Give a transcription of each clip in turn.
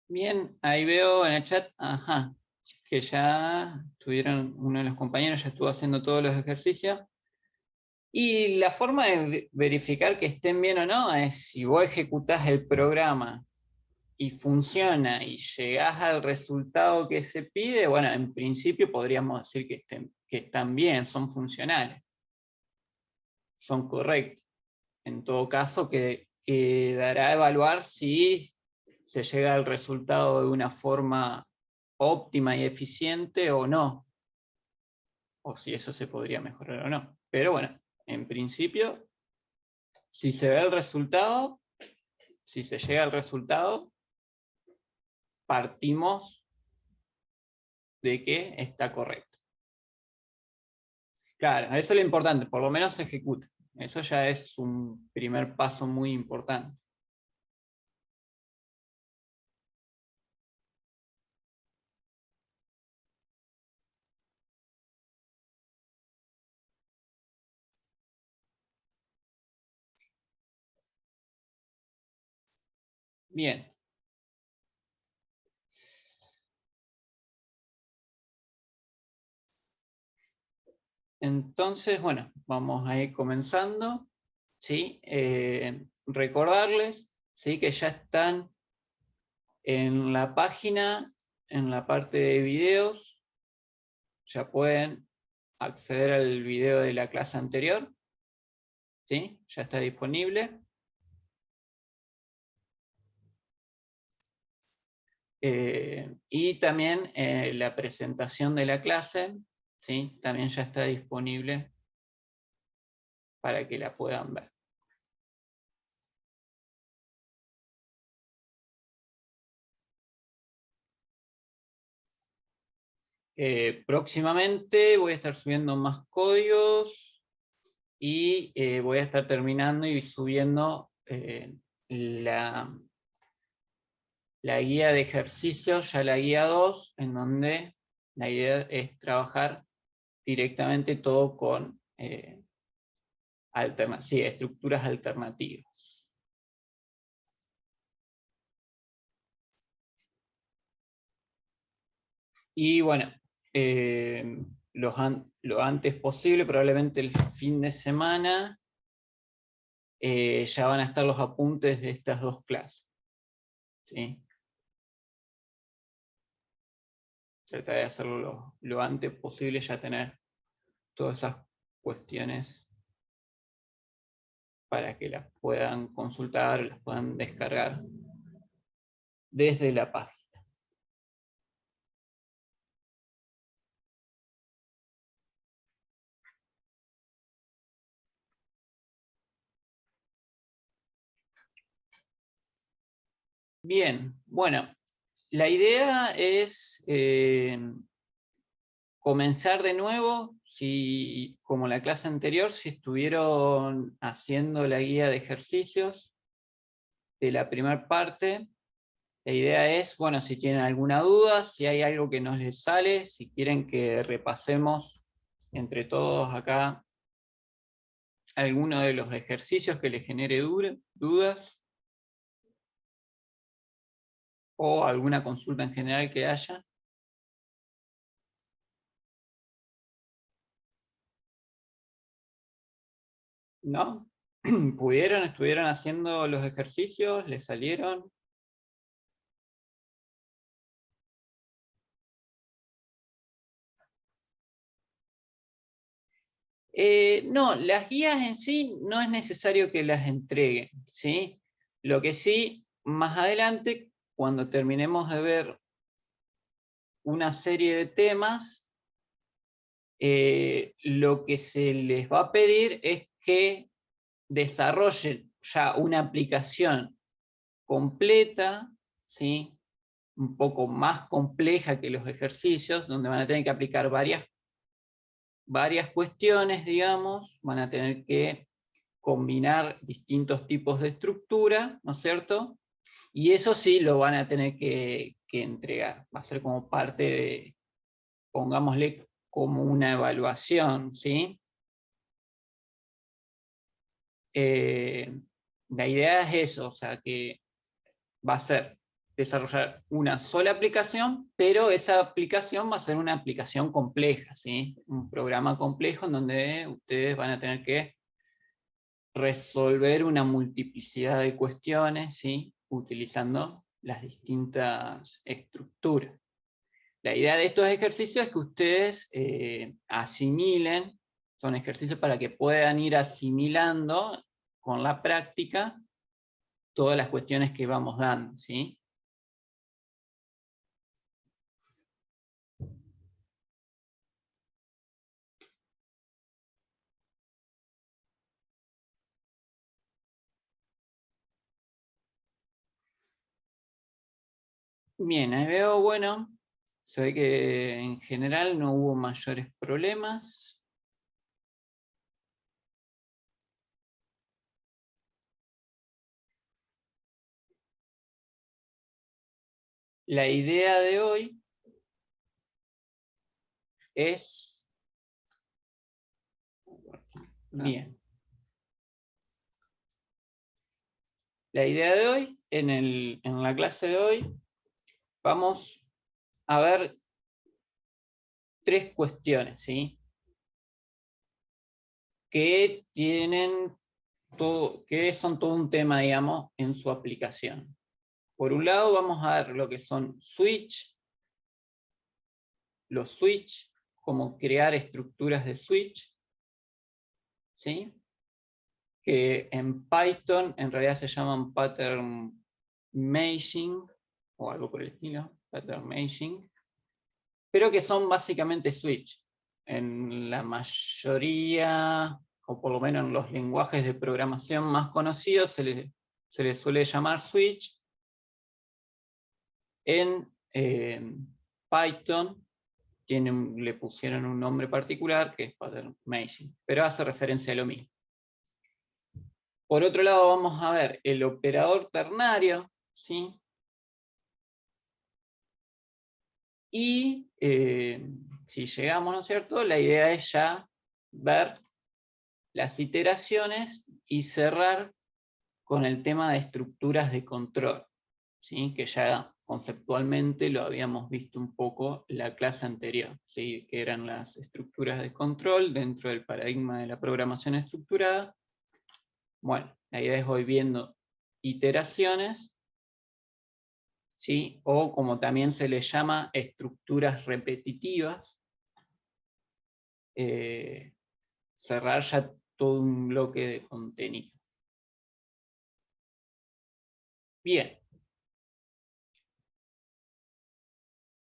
Bien, ahí veo en el chat, que ya uno de los compañeros ya estuvo haciendo todos los ejercicios. Y la forma de verificar que estén bien o no es si vos ejecutás el programa y funciona y llegás al resultado que se pide, bueno, en principio podríamos decir que están bien, son funcionales, son correctos. En todo caso, quedará a evaluar si se llega al resultado de una forma óptima y eficiente o no, o si eso se podría mejorar o no. Pero bueno, en principio, si se ve el resultado, si se llega al resultado, partimos de que está correcto. Claro, eso es lo importante, por lo menos se ejecuta. Eso ya es un primer paso muy importante. Bien. Entonces, bueno, vamos a ir comenzando. ¿Sí? Recordarles, ¿sí?, que ya están en la página, en la parte de videos, ya pueden acceder al video de la clase anterior, ¿sí? Ya está disponible. Y también la presentación de la clase, ¿sí?, también ya está disponible para que la puedan ver. Próximamente voy a estar subiendo más códigos y voy a estar terminando y subiendo la guía de ejercicios, ya la guía 2, en donde la idea es trabajar directamente todo con estructuras alternativas. Y bueno, lo antes posible, probablemente el fin de semana, ya van a estar los apuntes de estas dos clases. ¿Sí? Tratar de hacerlo lo antes posible, ya tener todas esas cuestiones para que las puedan consultar, las puedan descargar desde la página. Bien, bueno, la idea es comenzar de nuevo, como la clase anterior, si estuvieron haciendo la guía de ejercicios de la primera parte. La idea es, bueno, si tienen alguna duda, si hay algo que no les sale, si quieren que repasemos entre todos acá alguno de los ejercicios que les genere dudas, o alguna consulta en general que haya. ¿No? ¿Pudieron? ¿Estuvieron haciendo los ejercicios? ¿Les salieron? No, las guías en sí no es necesario que las entreguen, ¿sí? Lo que sí, más adelante, cuando terminemos de ver una serie de temas, lo que se les va a pedir es que desarrollen ya una aplicación completa, ¿sí?, un poco más compleja que los ejercicios, donde van a tener que aplicar varias cuestiones, digamos, van a tener que combinar distintos tipos de estructura, ¿no es cierto? Y eso sí lo van a tener que entregar, va a ser como parte de, pongámosle, como una evaluación, ¿sí? La idea es eso, o sea, que va a ser desarrollar una sola aplicación, pero esa aplicación va a ser una aplicación compleja, ¿sí? Un programa complejo en donde ustedes van a tener que resolver una multiplicidad de cuestiones, ¿sí? Utilizando las distintas estructuras. La idea de estos ejercicios es que ustedes asimilen, son ejercicios para que puedan ir asimilando con la práctica todas las cuestiones que vamos dando, ¿sí? Bien, ahí veo, bueno, se ve que en general no hubo mayores problemas. La idea de hoy es... Bien. La idea de hoy, en la clase de hoy, vamos a ver tres cuestiones, ¿sí? Que tienen todo, que son todo un tema, digamos, en su aplicación. Por un lado vamos a ver lo que son los switch, cómo crear estructuras de switch, ¿sí? Que en Python en realidad se llaman pattern matching, o algo por el estilo, pattern matching, pero que son básicamente switch. En la mayoría, o por lo menos en los lenguajes de programación más conocidos, se le suele llamar switch. En Python le pusieron un nombre particular que es pattern matching, pero hace referencia a lo mismo. Por otro lado vamos a ver el operador ternario, ¿sí? Y si llegamos, ¿no es cierto? La idea es ya ver las iteraciones y cerrar con el tema de estructuras de control, ¿sí? Que ya conceptualmente lo habíamos visto un poco en la clase anterior, ¿sí? Que eran las estructuras de control dentro del paradigma de la programación estructurada. Bueno, la idea es hoy viendo iteraciones, ¿sí? O como también se les llama, estructuras repetitivas. Cerrar ya todo un bloque de contenido. Bien.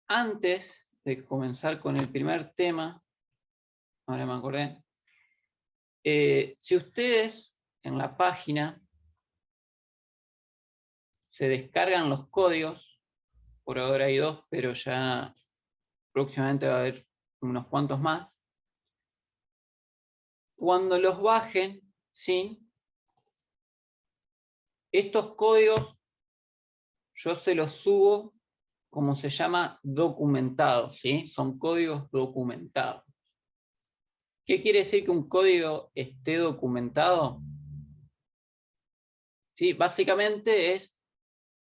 Antes de comenzar con el primer tema, ahora me acordé, si ustedes en la página se descargan los códigos, por ahora hay 2, pero ya próximamente va a haber unos cuantos más, cuando los bajen, ¿sí? Estos códigos yo se los subo como se llama documentados, ¿sí? Son códigos documentados. ¿Qué quiere decir que un código esté documentado? ¿Sí? Básicamente es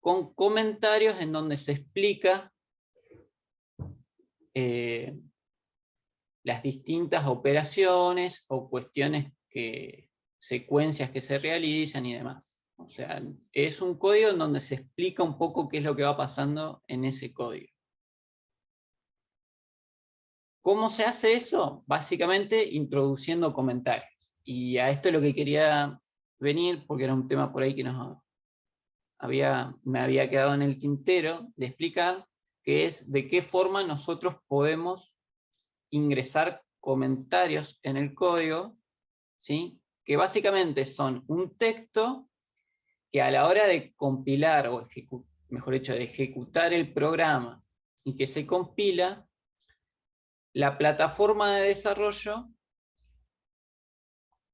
con comentarios en donde se explica las distintas operaciones o cuestiones secuencias que se realizan y demás. O sea, es un código en donde se explica un poco qué es lo que va pasando en ese código. ¿Cómo se hace eso? Básicamente introduciendo comentarios. Y a esto es lo que quería venir, porque era un tema por ahí que me había quedado en el tintero de explicar, que es de qué forma nosotros podemos ingresar comentarios en el código, ¿sí? Que básicamente son un texto que a la hora de compilar, o mejor dicho, de ejecutar el programa y que se compila, la plataforma de desarrollo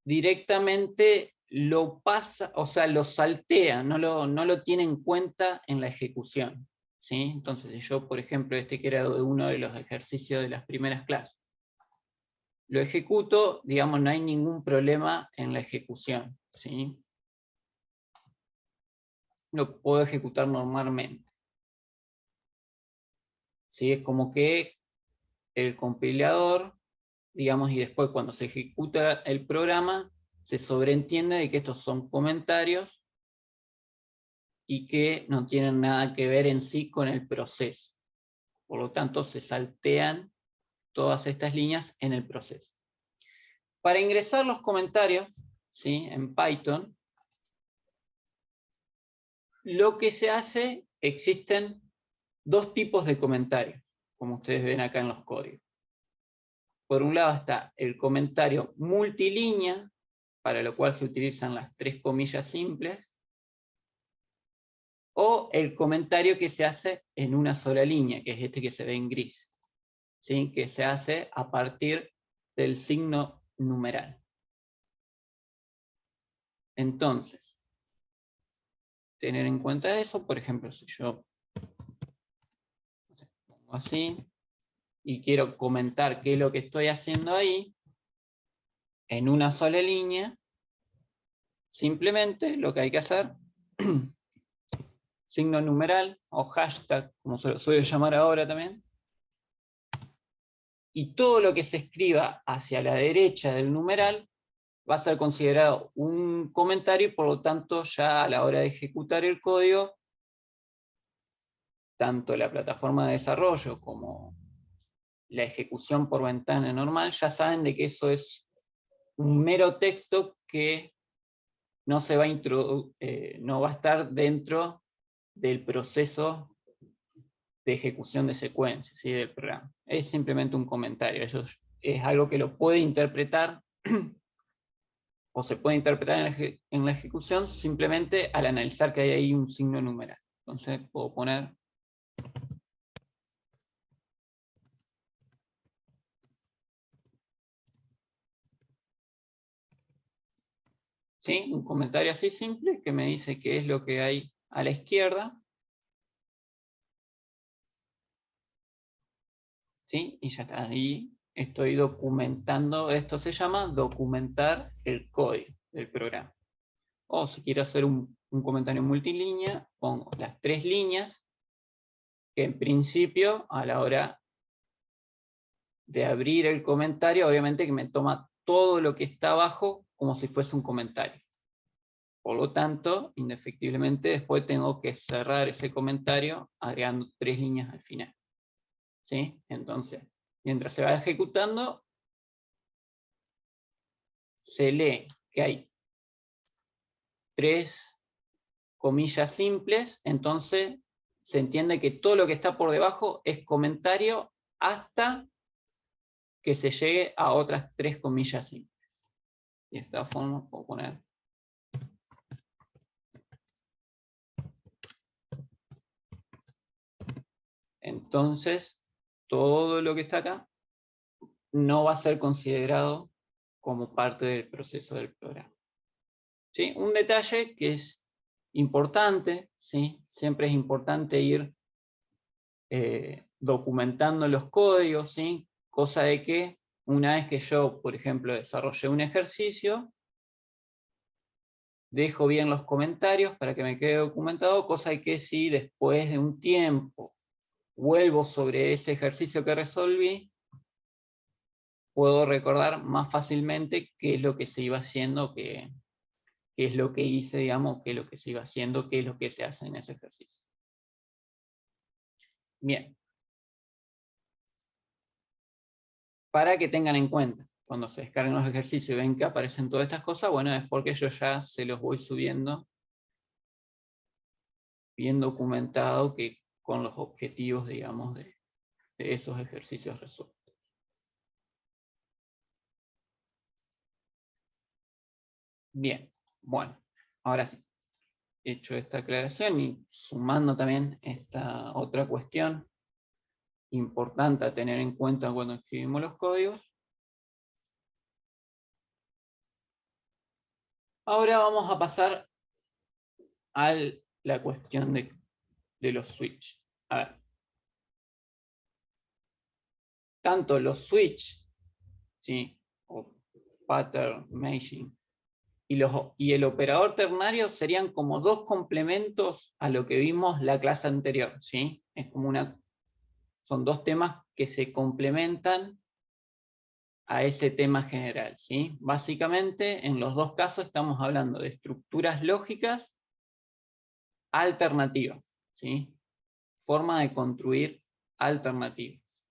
directamente lo pasa, o sea, lo saltea, no lo tiene en cuenta en la ejecución, ¿sí? Entonces, si yo, por ejemplo, que era uno de los ejercicios de las primeras clases, lo ejecuto, digamos, no hay ningún problema en la ejecución, ¿sí? Lo puedo ejecutar normalmente. ¿sí? Es como que el compilador, digamos, y después cuando se ejecuta el programa, se sobreentiende de que estos son comentarios y que no tienen nada que ver en sí con el proceso. Por lo tanto, se saltean todas estas líneas en el proceso. Para ingresar los comentarios, ¿sí? En Python, lo que se hace, existen dos tipos de comentarios, como ustedes ven acá en los códigos. Por un lado está el comentario multilínea, para lo cual se utilizan las 3 comillas simples, o el comentario que se hace en una sola línea, que es este que se ve en gris, ¿sí? Que se hace a partir del signo numeral. Entonces, tener en cuenta eso, por ejemplo, si yo pongo así, y quiero comentar qué es lo que estoy haciendo ahí, en una sola línea, simplemente lo que hay que hacer, signo numeral o hashtag, como se lo suele llamar ahora también, y todo lo que se escriba hacia la derecha del numeral va a ser considerado un comentario y por lo tanto ya a la hora de ejecutar el código, tanto la plataforma de desarrollo como la ejecución por ventana normal ya saben de que eso es un mero texto que no, se va a no va a estar dentro del proceso de ejecución de secuencias, ¿sí? Del programa. Es simplemente un comentario. Eso es algo que lo puede interpretar o se puede interpretar en la ejecución simplemente al analizar que hay ahí un signo numeral. Entonces puedo poner ¿sí? Un comentario así simple que me dice qué es lo que hay a la izquierda, ¿sí? Y ya está. Ahí estoy documentando, esto se llama documentar el código del programa. O si quiero hacer un comentario multilínea, pongo las 3 líneas, que en principio, a la hora de abrir el comentario, obviamente que me toma todo lo que está abajo como si fuese un comentario. Por lo tanto, indefectiblemente después tengo que cerrar ese comentario agregando 3 líneas al final. ¿Sí? Entonces, mientras se va ejecutando, se lee que hay 3 comillas simples, entonces se entiende que todo lo que está por debajo es comentario hasta que se llegue a otras 3 comillas simples. Y de esta forma puedo poner entonces todo lo que está acá no va a ser considerado como parte del proceso del programa. ¿Sí? Un detalle que es importante, ¿sí? Siempre es importante ir documentando los códigos, ¿sí? Cosa de que una vez que yo, por ejemplo, desarrollé un ejercicio, dejo bien los comentarios para que me quede documentado, cosa de que si después de un tiempo vuelvo sobre ese ejercicio que resolví, puedo recordar más fácilmente qué es lo que se iba haciendo, qué es lo que hice, digamos, qué es lo que se iba haciendo, qué es lo que se hace en ese ejercicio. Bien. Para que tengan en cuenta, cuando se descarguen los ejercicios y ven que aparecen todas estas cosas, bueno, es porque yo ya se los voy subiendo bien documentado que con los objetivos, digamos, de esos ejercicios resueltos. Bien, bueno, ahora sí, hecho esta aclaración y sumando también esta otra cuestión importante a tener en cuenta cuando escribimos los códigos, ahora vamos a pasar a la cuestión de los switch. A ver, tanto los switch, ¿sí? O pattern matching, y el operador ternario serían como 2 complementos a lo que vimos la clase anterior, ¿sí? Es como son dos temas que se complementan a ese tema general, ¿sí? Básicamente, en los dos casos estamos hablando de estructuras lógicas alternativas, ¿sí? Forma de construir alternativas.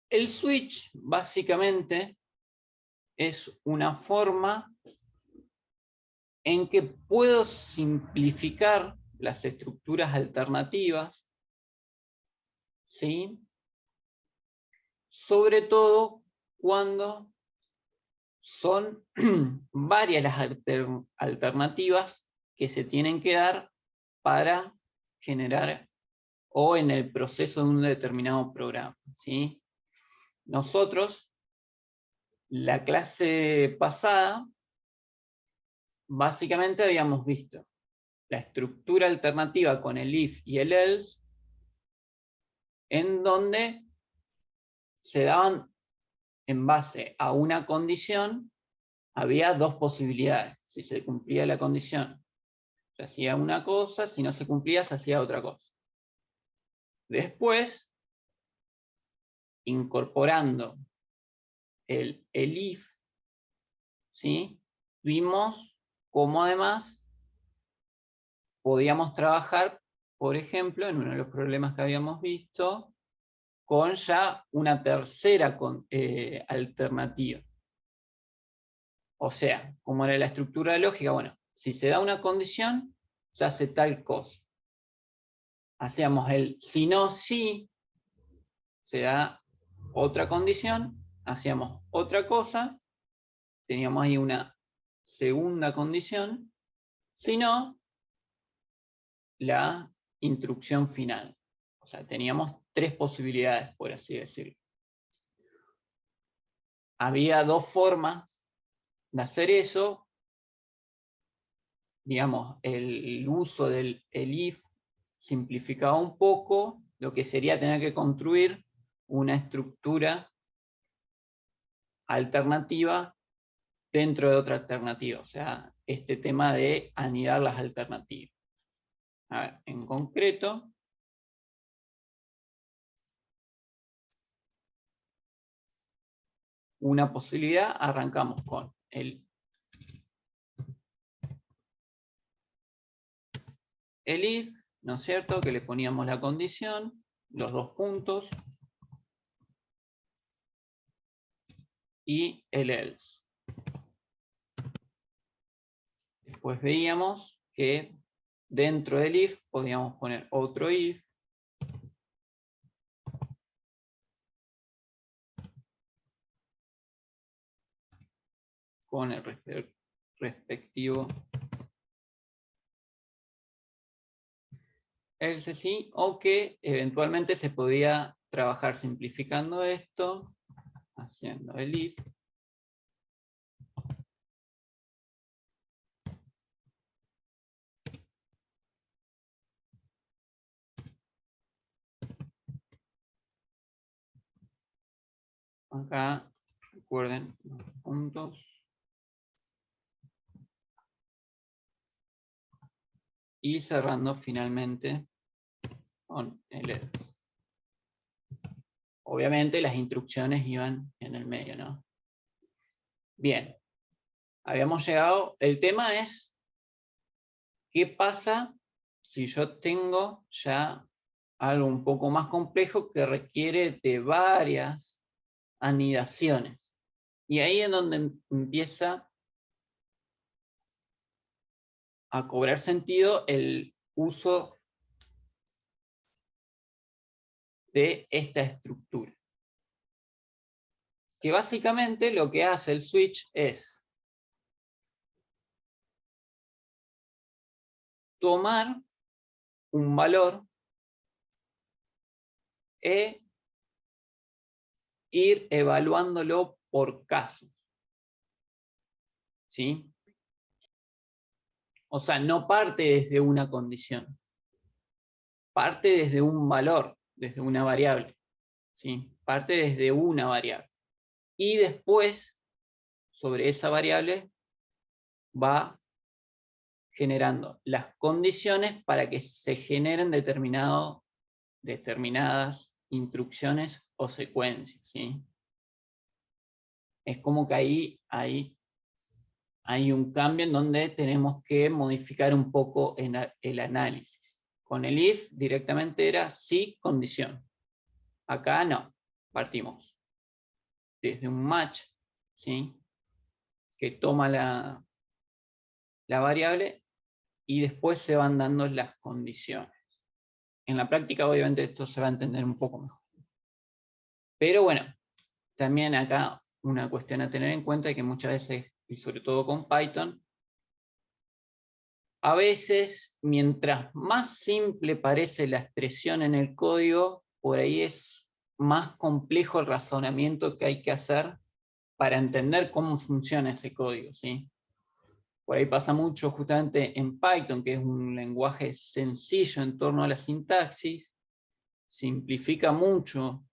El switch, básicamente, es una forma en que puedo simplificar las estructuras alternativas, ¿sí? Sobre todo cuando son varias las alternativas que se tienen que dar para generar o en el proceso de un determinado programa, ¿sí? Nosotros, la clase pasada, básicamente habíamos visto la estructura alternativa con el if y el else, en donde se daban en base a una condición, había dos posibilidades. Si se cumplía la condición, se hacía una cosa, si no se cumplía, se hacía otra cosa. Después, incorporando el if, ¿sí? Vimos cómo además podíamos trabajar, por ejemplo, en uno de los problemas que habíamos visto, con ya una tercera alternativa. O sea, como era la estructura lógica, bueno, si se da una condición, se hace tal cosa. Hacíamos el si no, si se da otra condición, hacíamos otra cosa, teníamos ahí una segunda condición, si no, la instrucción final. O sea, teníamos tres posibilidades, por así decirlo. Había dos formas de hacer eso. Digamos, el uso del if simplificaba un poco lo que sería tener que construir una estructura alternativa dentro de otra alternativa. O sea, este tema de anidar las alternativas. A ver, en concreto, una posibilidad, arrancamos con el if, ¿no es cierto? Que le poníamos la condición, los dos puntos, y el else. Después veíamos que dentro del if podíamos poner otro if, con el respectivo else sí, o que eventualmente se podía trabajar simplificando esto, haciendo el if, acá, recuerden, los puntos, y cerrando finalmente con el else. Obviamente las instrucciones iban en el medio, ¿no? Bien, habíamos llegado, el tema es, ¿qué pasa si yo tengo ya algo un poco más complejo que requiere de varias anidaciones? Y ahí es donde empieza a cobrar sentido el uso de esta estructura. Que básicamente lo que hace el switch es tomar un valor e ir evaluándolo por casos. ¿Sí? O sea, no parte desde una condición. Parte desde un valor, desde una variable. ¿Sí? Parte desde una variable. Y después, sobre esa variable, va generando las condiciones para que se generen determinadas instrucciones o secuencias, ¿sí? Es como que ahí hay un cambio en donde tenemos que modificar un poco el análisis. Con el if directamente era sí, condición. Acá no, partimos desde un match, ¿sí? Que toma la variable y después se van dando las condiciones. En la práctica obviamente esto se va a entender un poco mejor. Pero bueno, también acá una cuestión a tener en cuenta es que muchas veces, y sobre todo con Python, a veces mientras más simple parece la expresión en el código, por ahí es más complejo el razonamiento que hay que hacer para entender cómo funciona ese código, ¿sí? Por ahí pasa mucho justamente en Python, que es un lenguaje sencillo en torno a la sintaxis, simplifica mucho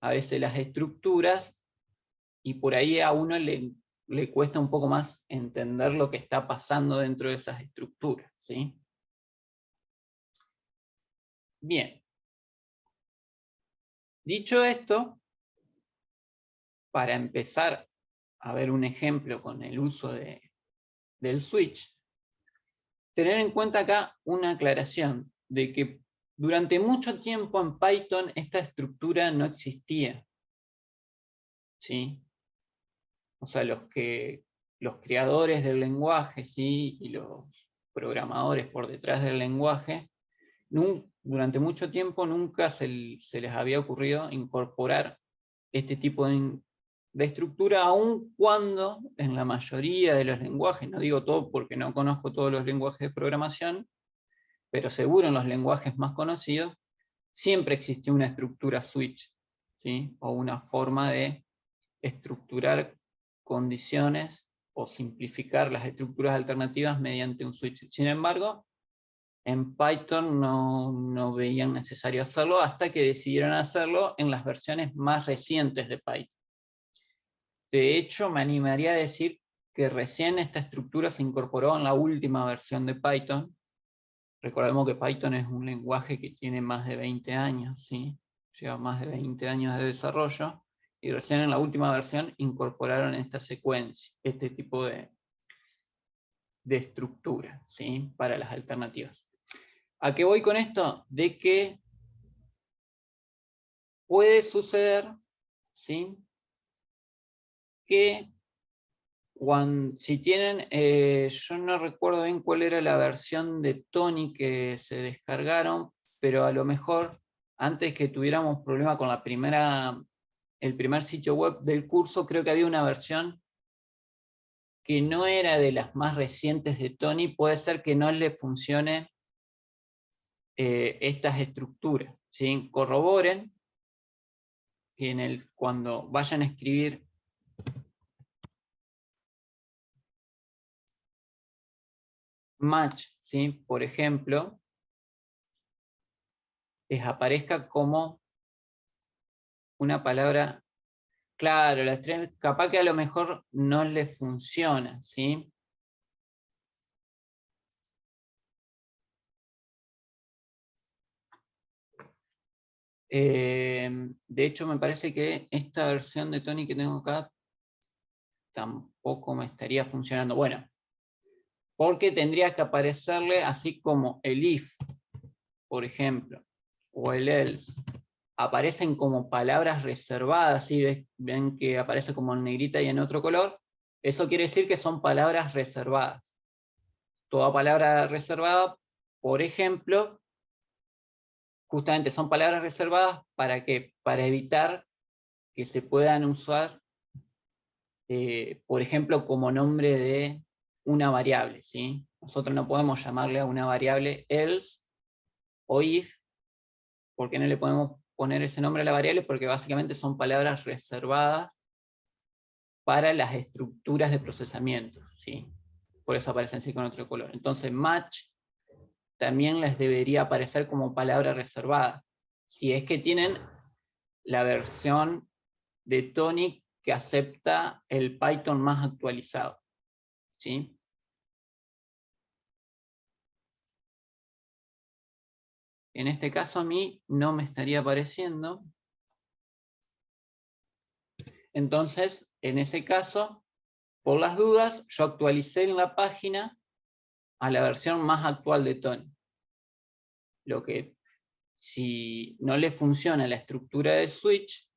a veces las estructuras, y por ahí a uno le cuesta un poco más entender lo que está pasando dentro de esas estructuras, ¿sí? Bien. Dicho esto, para empezar a ver un ejemplo con el uso del switch, tener en cuenta acá una aclaración de que durante mucho tiempo en Python esta estructura no existía, ¿sí? O sea, los creadores del lenguaje, ¿sí? Y los programadores por detrás del lenguaje, durante mucho tiempo nunca se les había ocurrido incorporar este tipo de estructura, aun cuando en la mayoría de los lenguajes, no digo todo porque no conozco todos los lenguajes de programación, pero seguro en los lenguajes más conocidos, siempre existió una estructura switch, ¿sí? O una forma de estructurar condiciones o simplificar las estructuras alternativas mediante un switch. Sin embargo, en Python no veían necesario hacerlo hasta que decidieron hacerlo en las versiones más recientes de Python. De hecho, me animaría a decir que recién esta estructura se incorporó en la última versión de Python. Recordemos que Python es un lenguaje que tiene más de 20 años, ¿sí? Lleva más de 20 años de desarrollo, y recién en la última versión incorporaron esta secuencia, este tipo de estructura, ¿sí? Para las alternativas. ¿A qué voy con esto? De que puede suceder, ¿sí? Que si tienen, yo no recuerdo bien cuál era la versión de Tony que se descargaron, pero a lo mejor antes que tuviéramos problema con el primer sitio web del curso, creo que había una versión que no era de las más recientes de Tony. Puede ser que no le funcione estas estructuras, ¿sí? Corroboren que cuando vayan a escribir match, ¿sí? Por ejemplo, les aparezca como una palabra, claro, las tres, capaz que a lo mejor no les funciona, ¿sí? De hecho, me parece que esta versión de Tony que tengo acá tampoco me estaría funcionando. Bueno, porque tendría que aparecerle así como el if, por ejemplo, o el else. Aparecen como palabras reservadas, ¿sí? Ven que aparece como en negrita y en otro color. Eso quiere decir que son palabras reservadas. Toda palabra reservada, por ejemplo, justamente son palabras reservadas para ¿qué? Para evitar que se puedan usar, por ejemplo, como nombre de una variable, ¿sí? Nosotros no podemos llamarle a una variable else o if. ¿Por qué no le podemos poner ese nombre a la variable? Porque básicamente son palabras reservadas para las estructuras de procesamiento, ¿sí? Por eso aparecen así con otro color. Entonces, match también les debería aparecer como palabra reservada, si es que tienen la versión de Tony que acepta el Python más actualizado, ¿sí? En este caso a mí no me estaría apareciendo. Entonces, en ese caso, por las dudas, yo actualicé en la página a la versión más actual de Tony. Lo que, si no le funciona la estructura del switch,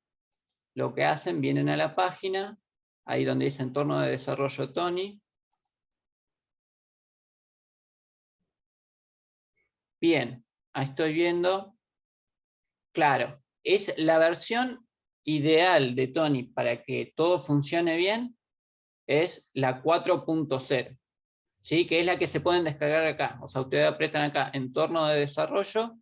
lo que hacen, vienen a la página, ahí donde dice entorno de desarrollo Tony. Bien, ahí estoy viendo. Claro, es la versión ideal de Tony para que todo funcione bien, es la 4.0. ¿Sí? Que es la que se pueden descargar acá. O sea, ustedes apretan acá entorno de desarrollo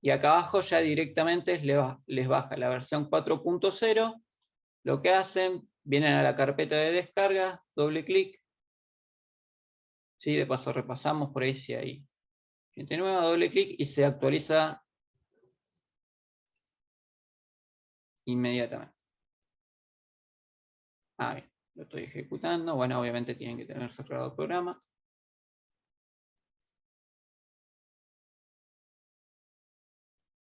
y acá abajo ya directamente les baja la versión 4.0. Lo que hacen, vienen a la carpeta de descarga, doble clic. ¿Sí? De paso repasamos por ahí si hay gente nueva, doble clic y se actualiza inmediatamente. Bien, lo estoy ejecutando. Bueno, obviamente tienen que tener cerrado el programa.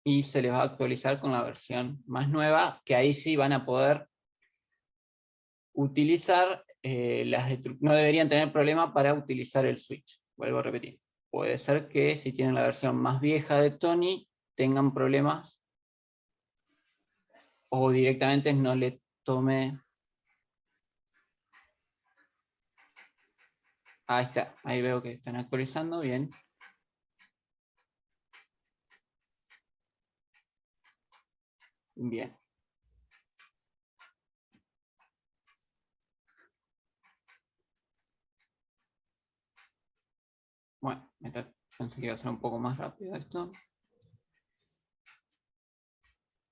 Y se les va a actualizar con la versión más nueva, que ahí sí van a poder utilizar no deberían tener problema para utilizar el switch. Vuelvo a repetir. Puede ser que si tienen la versión más vieja de Tony tengan problemas o directamente no le tome. Ahí está, ahí veo que están actualizando, bien. Bien. Bueno, pensé que iba a ser un poco más rápido esto.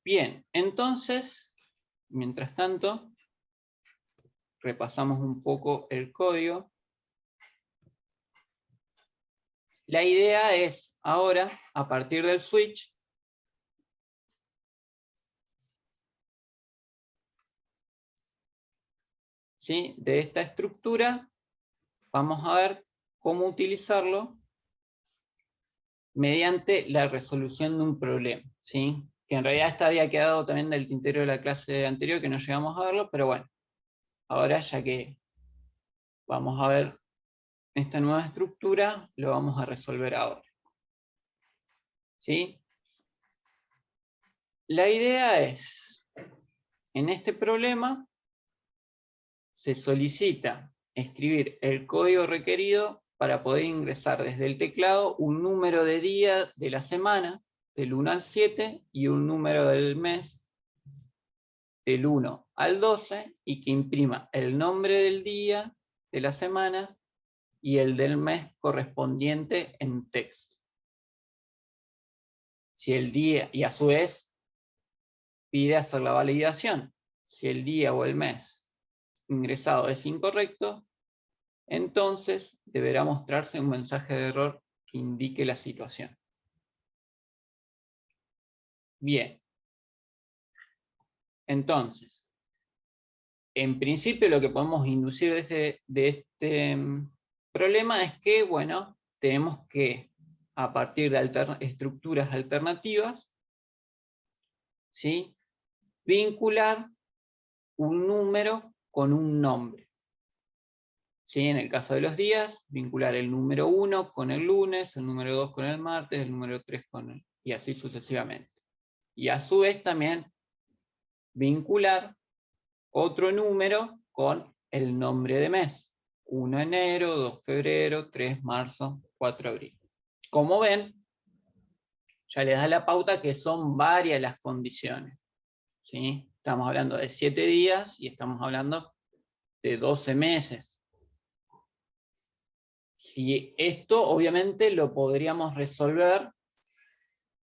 Bien, entonces, mientras tanto, repasamos un poco el código. La idea es ahora, a partir del switch, ¿sí? De esta estructura, vamos a ver cómo utilizarlo mediante la resolución de un problema, ¿sí? Que en realidad esta había quedado también del tintero de la clase anterior, que no llegamos a verlo, pero bueno, ahora ya que vamos a ver esta nueva estructura, lo vamos a resolver ahora. ¿Sí? La idea es, en este problema, se solicita escribir el código requerido para poder ingresar desde el teclado un número de día de la semana, del 1 al 7, y un número del mes, del 1 al 12, y que imprima el nombre del día de la semana y el del mes correspondiente en texto. Si el día, y a su vez, pide hacer la validación. Si el día o el mes ingresado es incorrecto, entonces deberá mostrarse un mensaje de error que indique la situación. Bien. Entonces, en principio lo que podemos inducir de este problema es que, bueno, tenemos que, a partir de estructuras alternativas, ¿sí? Vincular un número con un nombre. ¿Sí? En el caso de los días, vincular el número 1 con el lunes, el número 2 con el martes, el número 3 con el... y así sucesivamente. Y a su vez también vincular otro número con el nombre de mes. 1 enero, 2 febrero, 3 marzo, 4 abril. Como ven, ya les da la pauta que son varias las condiciones. ¿Sí? Estamos hablando de 7 días y estamos hablando de 12 meses. Si esto obviamente lo podríamos resolver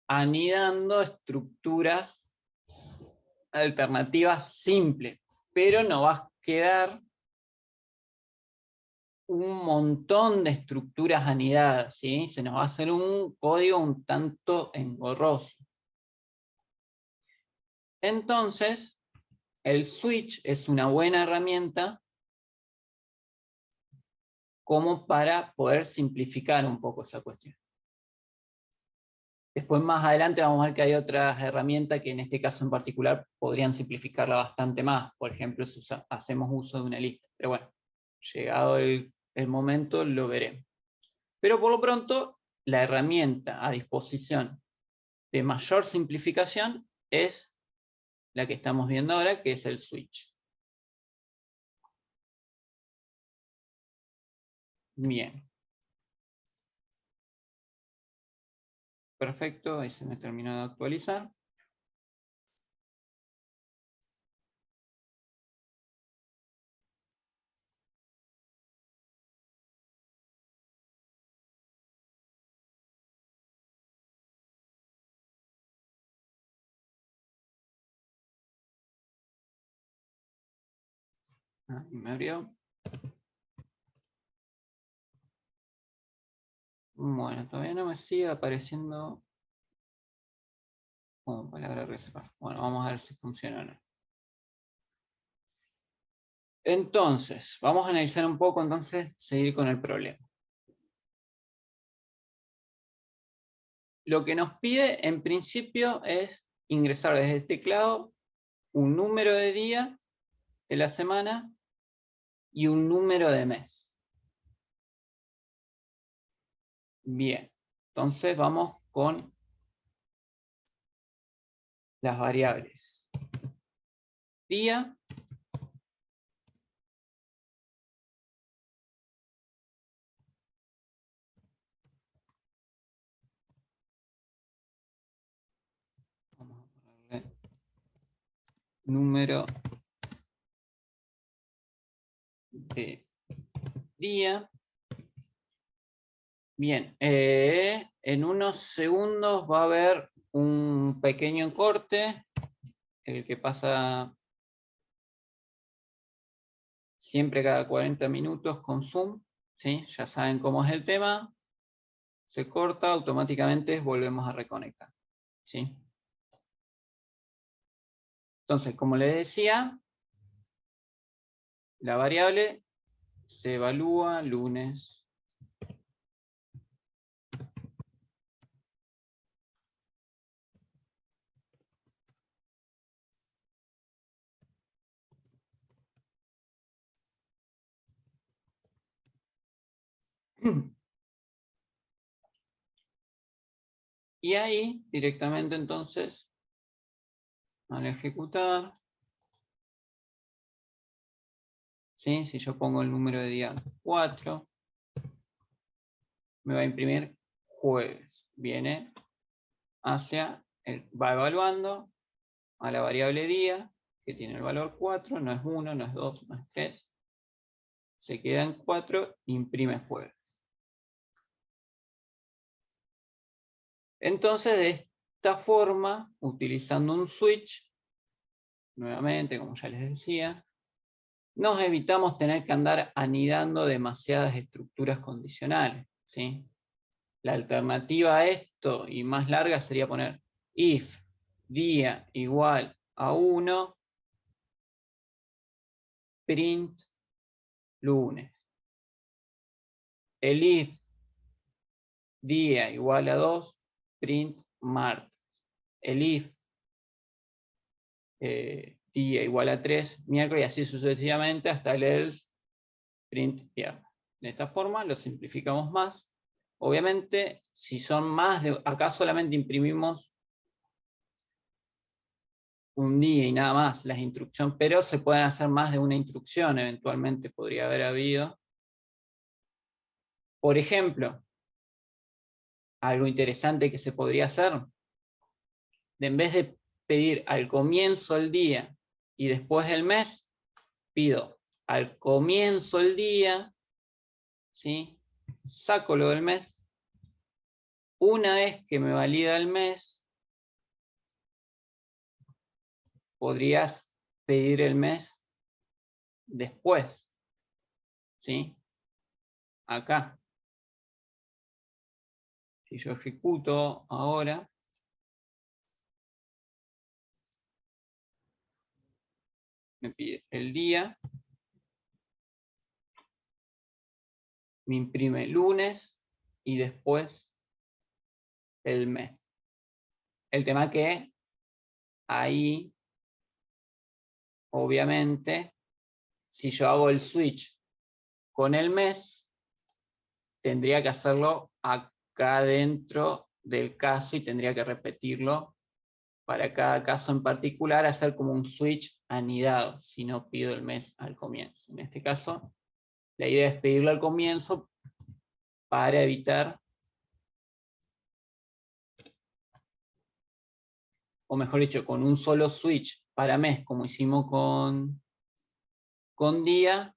anidando estructuras alternativas simples, pero nos va a quedar un montón de estructuras anidadas, ¿sí? Se nos va a hacer un código un tanto engorroso. Entonces, el switch es una buena herramienta como para poder simplificar un poco esa cuestión. Después más adelante vamos a ver que hay otras herramientas que en este caso en particular podrían simplificarla bastante más. Por ejemplo, si hacemos uso de una lista. Pero bueno, llegado el momento lo veremos. Pero por lo pronto, la herramienta a disposición de mayor simplificación es la que estamos viendo ahora, que es el switch. Bien. Perfecto, ahí se me terminó de actualizar. Ahí me abrió. Bueno, todavía no me sigue apareciendo como palabra reservada. Bueno, vamos a ver si funciona o no. Entonces, vamos a analizar un poco, entonces, seguir con el problema. Lo que nos pide, en principio, es ingresar desde el teclado un número de día de la semana y un número de mes. Bien, entonces vamos con las variables. Día. Vamos a ponerle número de día. Bien, en unos segundos va a haber un pequeño corte, el que pasa siempre cada 40 minutos con Zoom, ¿sí? Ya saben cómo es el tema, se corta, automáticamente volvemos a reconectar, ¿sí? Entonces, como les decía, la variable se evalúa lunes. Y ahí, directamente entonces, al ejecutar, ¿sí? Si yo pongo el número de día 4, me va a imprimir jueves. Viene hacia, va evaluando a la variable día, que tiene el valor 4, no es 1, no es 2, no es 3. Se queda en 4, imprime jueves. Entonces, de esta forma, utilizando un switch, nuevamente, como ya les decía, nos evitamos tener que andar anidando demasiadas estructuras condicionales, ¿sí? La alternativa a esto, y más larga, sería poner if día igual a 1, print lunes. El if día igual a 2, print martes. El if día igual a 3, miércoles, y así sucesivamente hasta el else, print viernes. De esta forma lo simplificamos más. Obviamente, si son más de, acá solamente imprimimos un día y nada más las instrucciones, pero se pueden hacer más de una instrucción, eventualmente podría haber habido. Por ejemplo, algo interesante que se podría hacer, en vez de pedir al comienzo el día y después el mes, pido al comienzo el día, ¿sí? Saco lo del mes. Una vez que me valida el mes, podrías pedir el mes después, ¿sí? Acá. Si yo ejecuto ahora, me pide el día, me imprime lunes y después el mes. El tema que ahí, obviamente, si yo hago el switch con el mes, tendría que hacerlo acá dentro del caso y tendría que repetirlo para cada caso en particular, hacer como un switch anidado, si no pido el mes al comienzo. En este caso, la idea es pedirlo al comienzo para evitar, o mejor dicho, con un solo switch para mes, como hicimos con día,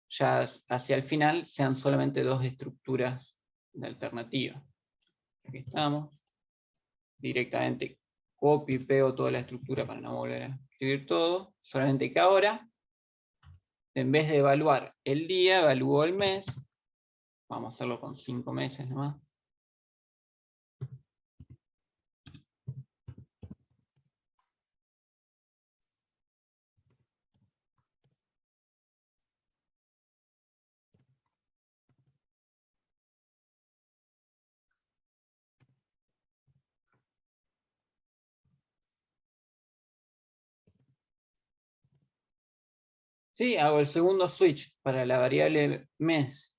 ya hacia el final sean solamente dos estructuras de alternativa. Aquí estamos. Directamente copio y pego toda la estructura para no volver a escribir todo. Solamente que ahora, en vez de evaluar el día, evalúo el mes. Vamos a hacerlo con 5 meses nomás. Sí, hago el segundo switch para la variable mes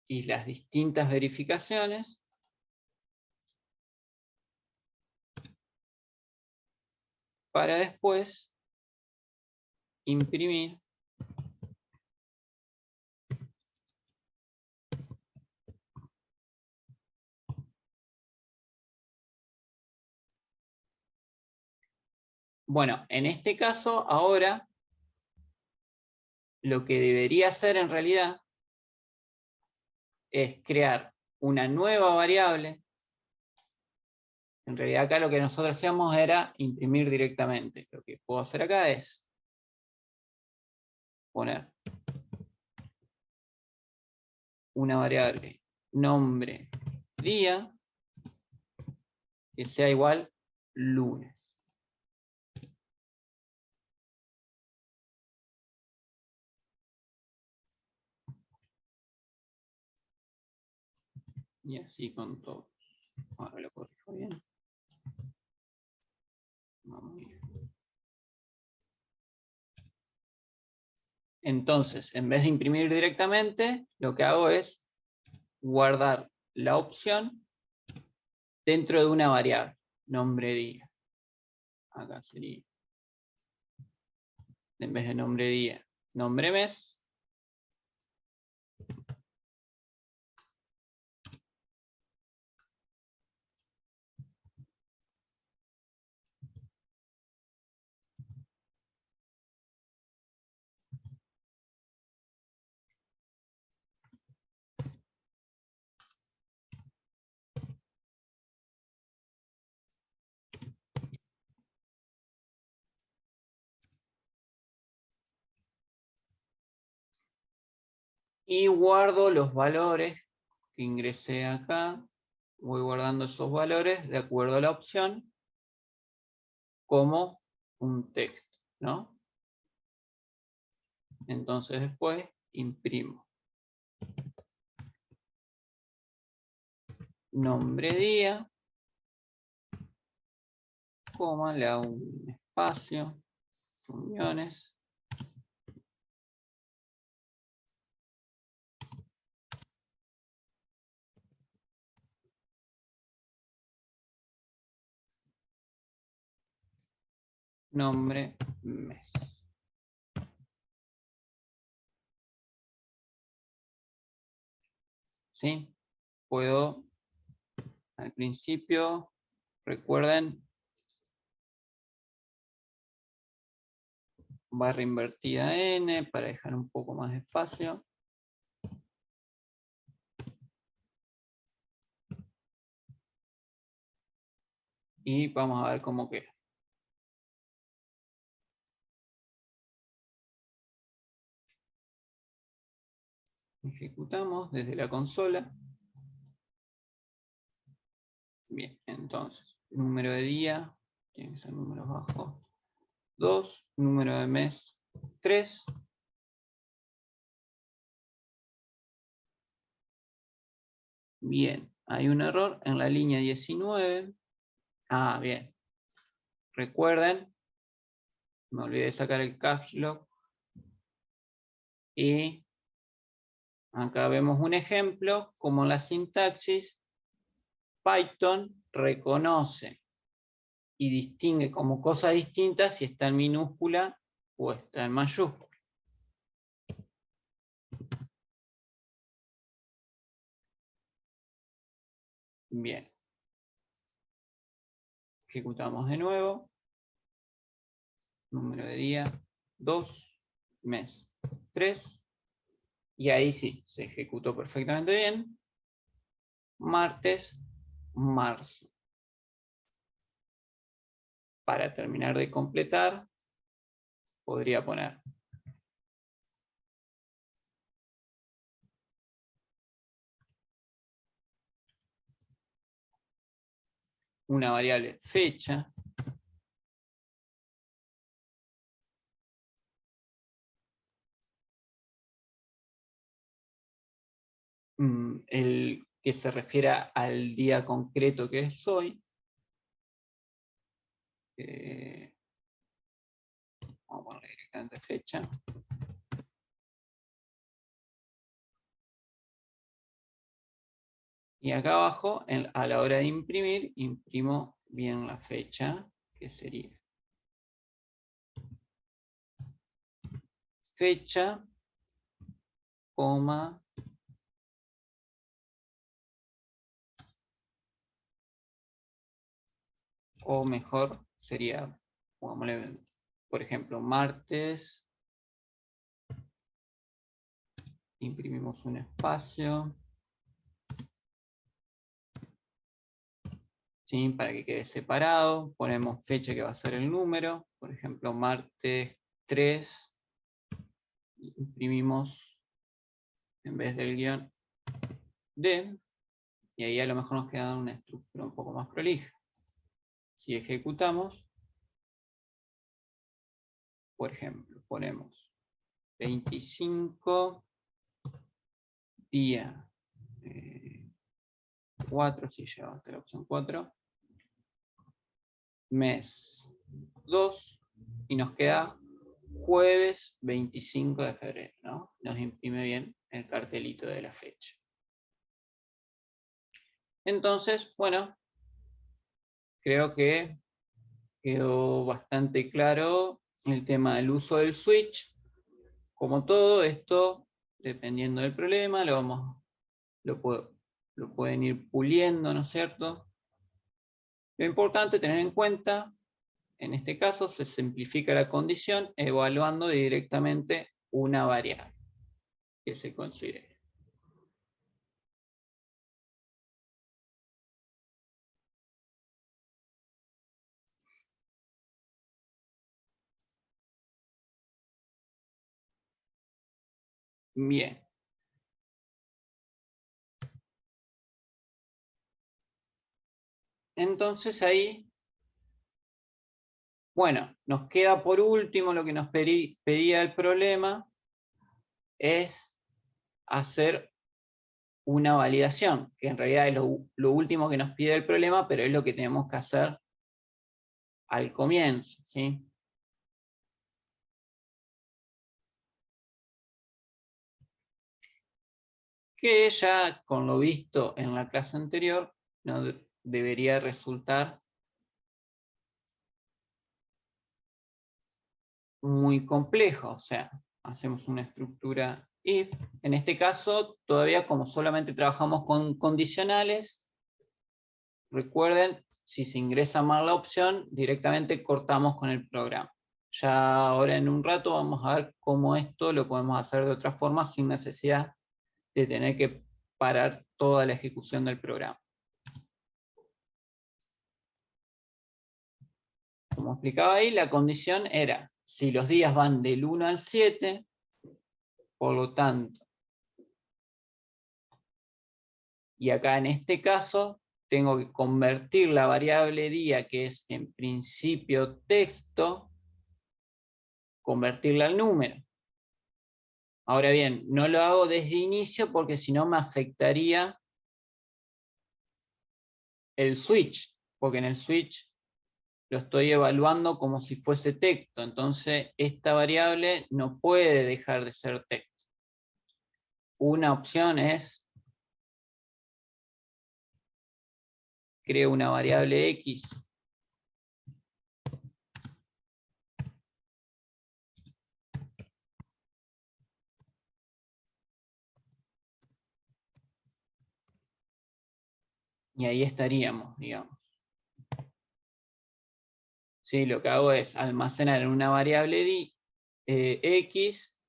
y las distintas verificaciones. Para después imprimir bueno, en este caso, ahora, lo que debería hacer en realidad es crear una nueva variable. En realidad acá lo que nosotros hacíamos era imprimir directamente. Lo que puedo hacer acá es poner una variable nombre día que sea igual lunes. Y así con todo. Ahora lo corrijo bien. Vamos bien. Entonces, en vez de imprimir directamente, lo que hago es guardar la opción dentro de una variable, nombre día. Acá sería, en vez de nombre día, nombre mes. Y guardo los valores que ingresé acá. Voy guardando esos valores de acuerdo a la opción como un texto, ¿no? Entonces después imprimo nombre día, coma, le hago un espacio, uniones. Nombre mes. ¿Sí? Puedo, al principio, recuerden, barra invertida N para dejar un poco más de espacio. Y vamos a ver cómo queda. Ejecutamos desde la consola. Bien, entonces, número de día, tiene que ser números bajos, 2, número de mes, 3. Bien, hay un error en la línea 19. Ah, bien. Recuerden, me olvidé de sacar el caps lock. Y acá vemos un ejemplo, como la sintaxis, Python reconoce y distingue como cosas distintas si está en minúscula o está en mayúscula. Bien. Ejecutamos de nuevo. Número de día 2, mes 3. Y ahí sí, se ejecutó perfectamente bien. Martes, marzo. Para terminar de completar, podría poner una variable fecha. El que se refiera al día concreto que es hoy. Vamos a poner directamente fecha. Y acá abajo, a la hora de imprimir, imprimo bien la fecha, que sería fecha, coma, o mejor sería, pongámosle, por ejemplo, martes, imprimimos un espacio, ¿sí? Para que quede separado, ponemos fecha que va a ser el número, por ejemplo, martes 3, imprimimos en vez del guión D, y ahí a lo mejor nos queda una estructura un poco más prolija. Si ejecutamos, por ejemplo, ponemos 25 día 4, si llega hasta la opción 4, mes 2, y nos queda jueves 25 de febrero, ¿no? Nos imprime bien el cartelito de la fecha. Entonces, bueno, creo que quedó bastante claro el tema del uso del switch. Como todo esto, dependiendo del problema, lo pueden ir puliendo, ¿no es cierto? Lo importante tener en cuenta, en este caso, se simplifica la condición evaluando directamente una variable que se considere. Bien. Entonces ahí, bueno, nos queda por último lo que nos pedía el problema, es hacer una validación, que en realidad es lo último que nos pide el problema, pero es lo que tenemos que hacer al comienzo, ¿sí? Que ya con lo visto en la clase anterior, no debería resultar muy complejo. O sea, hacemos una estructura if. En este caso, todavía como solamente trabajamos con condicionales, recuerden, si se ingresa mal la opción, directamente cortamos con el programa. Ya ahora en un rato vamos a ver cómo esto lo podemos hacer de otra forma sin necesidad de tener que parar toda la ejecución del programa. Como explicaba ahí, la condición era, si los días van del 1 al 7, por lo tanto, y acá en este caso, tengo que convertir la variable día, que es en principio texto, convertirla al número. Ahora bien, no lo hago desde inicio porque si no me afectaría el switch. porque en el switch lo estoy evaluando como si fuese texto, entonces esta variable no puede dejar de ser texto. Una opción es, creo una variable X y ahí estaríamos, digamos. Sí, lo que hago es almacenar en una variable X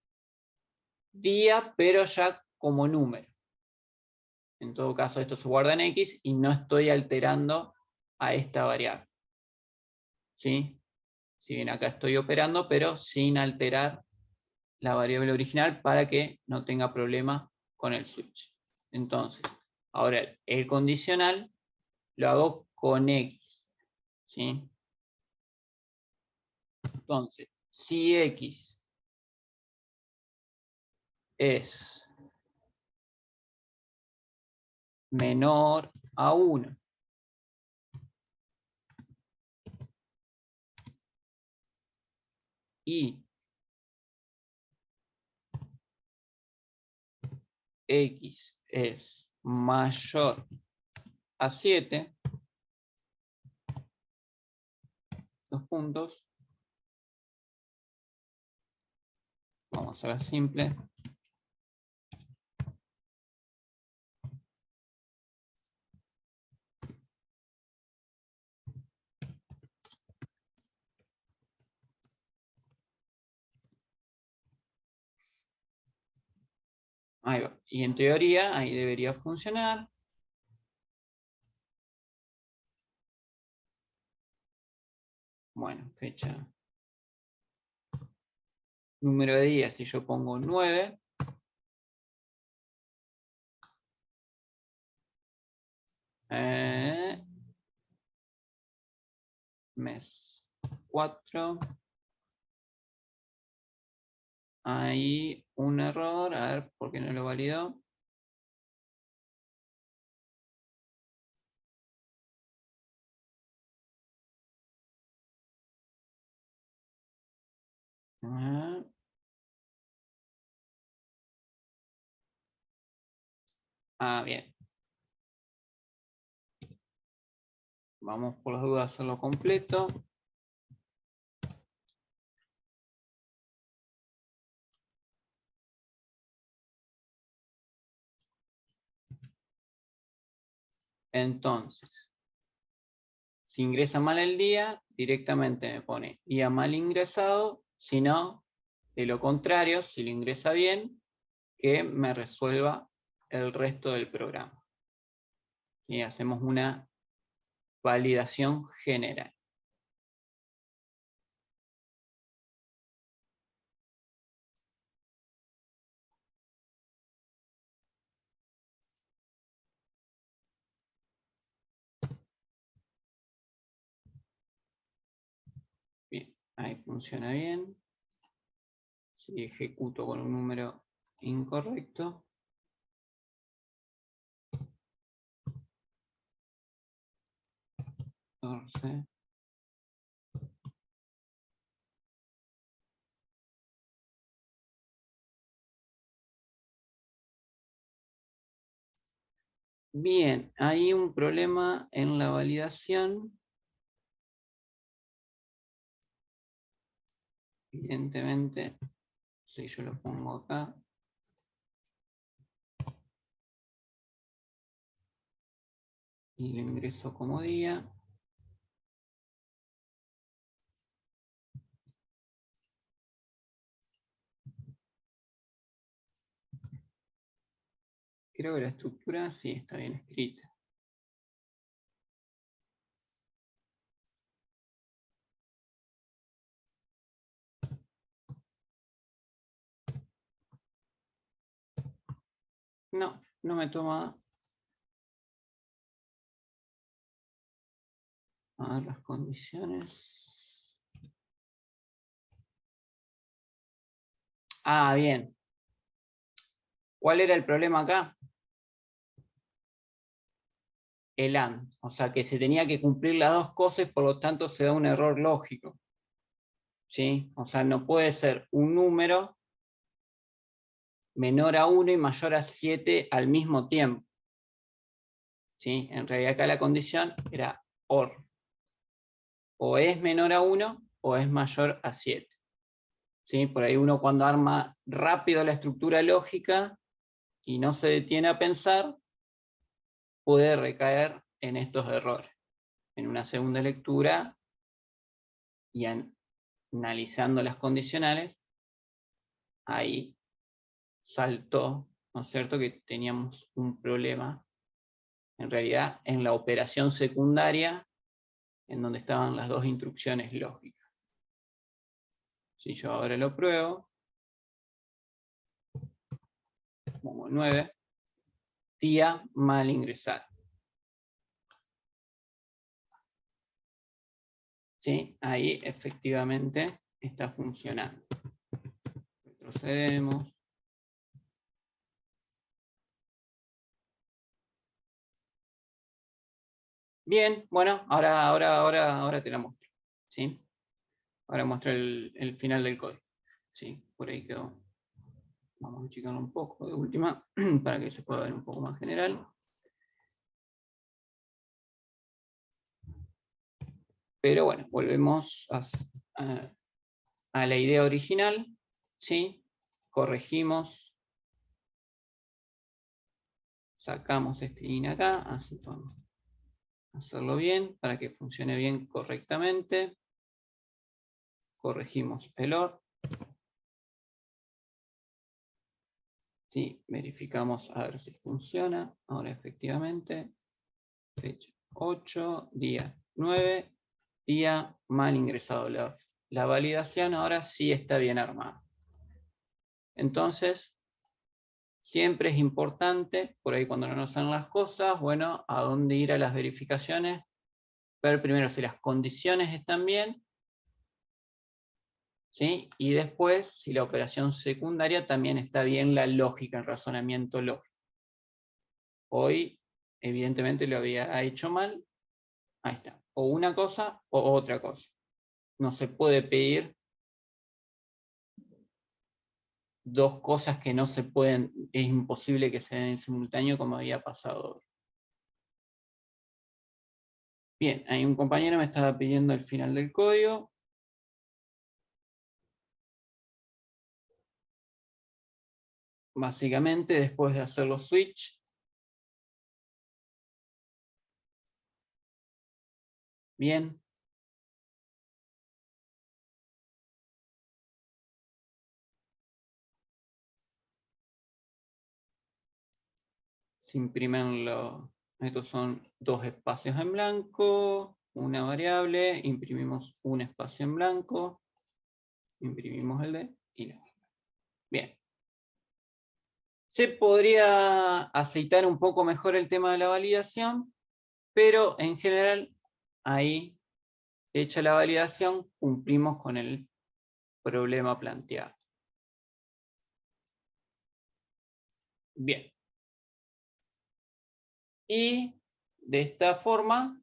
día, pero ya como número. En todo caso, esto se guarda en X y no estoy alterando a esta variable. ¿Sí? Si bien acá estoy operando, pero sin alterar la variable original para que no tenga problema con el switch. Entonces, ahora el condicional lo hago con X. ¿Sí? Entonces, si X es menor a 1 y X es mayor a 7, dos puntos, vamos a hacerla simple. Ahí va. Y en teoría, ahí debería funcionar. Bueno, fecha. Número de días, si yo pongo 9. Mes 4. Hay un error, a ver por qué no lo validó. Bien. Vamos por las dudas a hacerlo completo. Entonces, si ingresa mal el día, directamente me pone día mal ingresado, si no, de lo contrario, si lo ingresa bien, que me resuelva el resto del programa. Y hacemos una validación general. Bien, ahí funciona bien. Si ejecuto con un número incorrecto, bien, hay un problema en la validación. Evidentemente, si yo lo pongo acá, y lo ingreso como día, creo que la estructura sí está bien escrita. No, no me toma. A ver las condiciones. Bien. ¿Cuál era el problema acá? el AND, o sea que se tenía que cumplir las dos cosas, por lo tanto se da un error lógico. ¿Sí? O sea, no puede ser un número menor a 1 y mayor a 7 al mismo tiempo. ¿Sí? En realidad acá la condición era OR. O es menor a 1 o es mayor a 7. ¿Sí? Por ahí uno cuando arma rápido la estructura lógica y no se detiene a pensar, puede recaer en estos errores. En una segunda lectura y analizando las condicionales, ahí saltó, ¿no es cierto?, que teníamos un problema, en realidad, en la operación secundaria, en donde estaban las dos instrucciones lógicas. Si yo ahora lo pruebo, como 9, día mal ingresado. ¿Sí? Ahí efectivamente está funcionando. Retrocedemos. Bien, bueno, ahora te la muestro. ¿Sí? Ahora muestro el final del código. ¿Sí? Por ahí quedó. Vamos a achicarlo un poco de última para que se pueda ver un poco más general. Pero bueno, volvemos a la idea original. ¿Sí? Corregimos. Sacamos este in acá, así podemos hacerlo bien para que funcione bien correctamente. Corregimos el OR. ¿Sí? Verificamos a ver si funciona. Ahora efectivamente. Fecha 8, día 9, día mal ingresado. La validación ahora sí está bien armada. Entonces, siempre es importante, por ahí cuando no nos salen las cosas, bueno, a dónde ir a las verificaciones. Ver primero si las condiciones están bien. ¿Sí? Y después, si la operación secundaria también está bien la lógica, el razonamiento lógico. Hoy, evidentemente, lo había hecho mal. Ahí está. O una cosa o otra cosa. No se puede pedir dos cosas que no se pueden, es imposible que se den en simultáneo como había pasado hoy. Bien, ahí un compañero me estaba pidiendo el final del código. Básicamente, después de hacer los switch, bien. Se imprimen estos son dos espacios en blanco, una variable, imprimimos un espacio en blanco, imprimimos el D y la. Bien. Se podría aceitar un poco mejor el tema de la validación, pero en general, ahí, hecha la validación, cumplimos con el problema planteado. Bien. Y de esta forma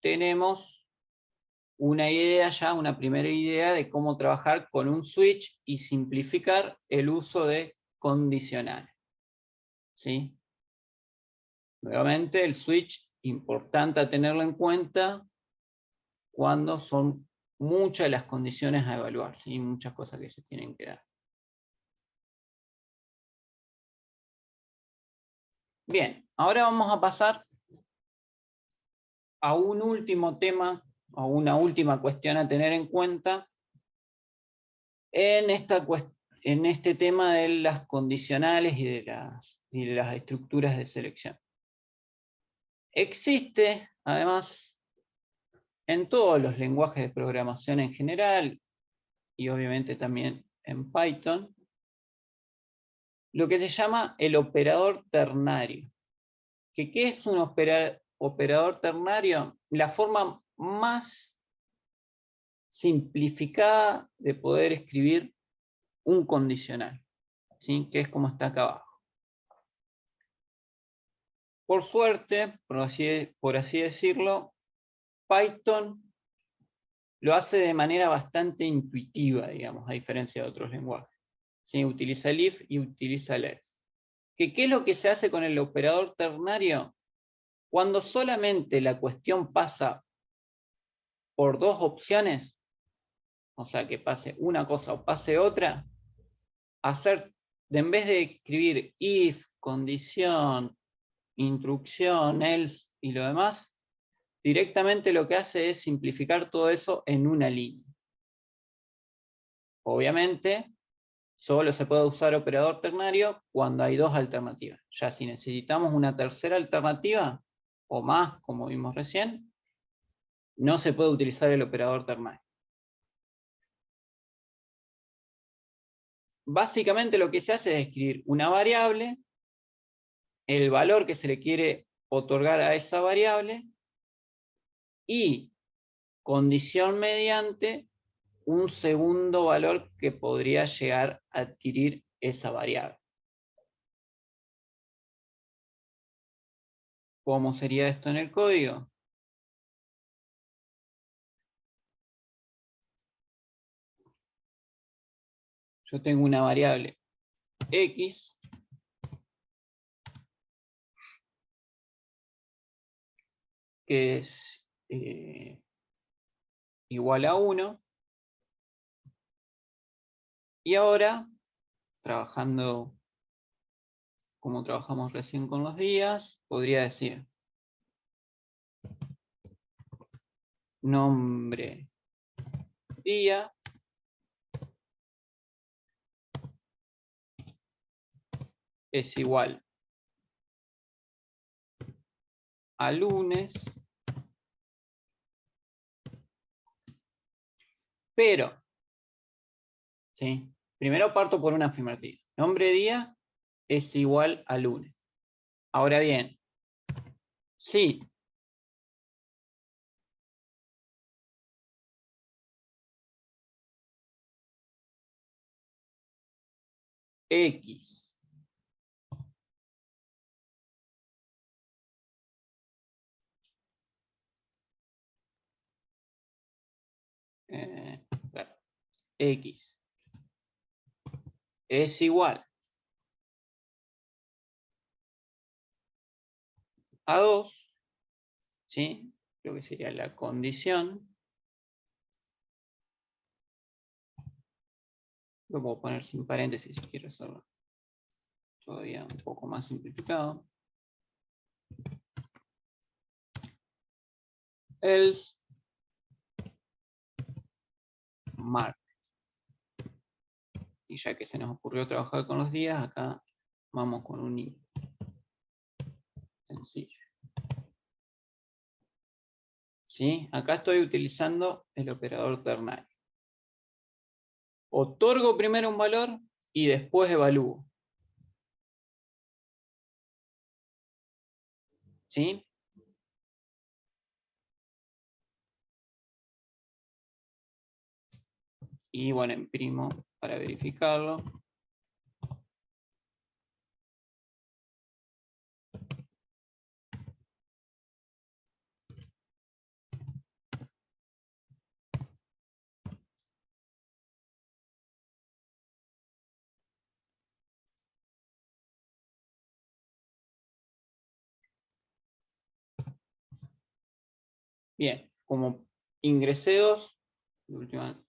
tenemos una idea ya, una primera idea de cómo trabajar con un switch y simplificar el uso de condicionales. ¿Sí? Nuevamente el switch, importante tenerlo en cuenta cuando son muchas las condiciones a evaluar, ¿sí? Muchas cosas que se tienen que dar. Bien, ahora vamos a pasar a un último tema, a una última cuestión a tener en cuenta en este tema de las condicionales y de las estructuras de selección. Existe, además, en todos los lenguajes de programación en general, y obviamente también en Python, lo que se llama el operador ternario. ¿Qué es un operador ternario? La forma más simplificada de poder escribir un condicional, ¿sí? Que es como está acá abajo. Por suerte, por así decirlo, Python lo hace de manera bastante intuitiva, digamos, a diferencia de otros lenguajes. ¿Sí? Utiliza el if y utiliza el else. ¿Qué es lo que se hace con el operador ternario? Cuando solamente la cuestión pasa por dos opciones, o sea, que pase una cosa o pase otra, en vez de escribir if, condición, instrucción, else y lo demás, directamente lo que hace es simplificar todo eso en una línea. Obviamente, solo se puede usar operador ternario cuando hay dos alternativas. Ya si necesitamos una tercera alternativa, o más, como vimos recién, no se puede utilizar el operador ternario. Básicamente lo que se hace es escribir una variable, el valor que se le quiere otorgar a esa variable, y condición mediante un segundo valor que podría llegar a adquirir esa variable. ¿Cómo sería esto en el código? Yo tengo una variable x que es igual a 1, y ahora, trabajando como trabajamos recién con los días, podría decir nombre día es igual a lunes, pero, ¿sí? Primero parto por una afirmativa. Nombre día es igual a lunes. Ahora bien, si x x es igual a 2, ¿sí? Lo que sería la condición. Lo puedo poner sin paréntesis si quiero hacerlo todavía un poco más simplificado. Else mark. Y ya que se nos ocurrió trabajar con los días, acá vamos con un i. Sencillo. ¿Sí? Acá estoy utilizando el operador ternario. Otorgo primero un valor y después evalúo. ¿Sí? Y bueno, imprimo para verificarlo. Bien, como ingresé 2, de última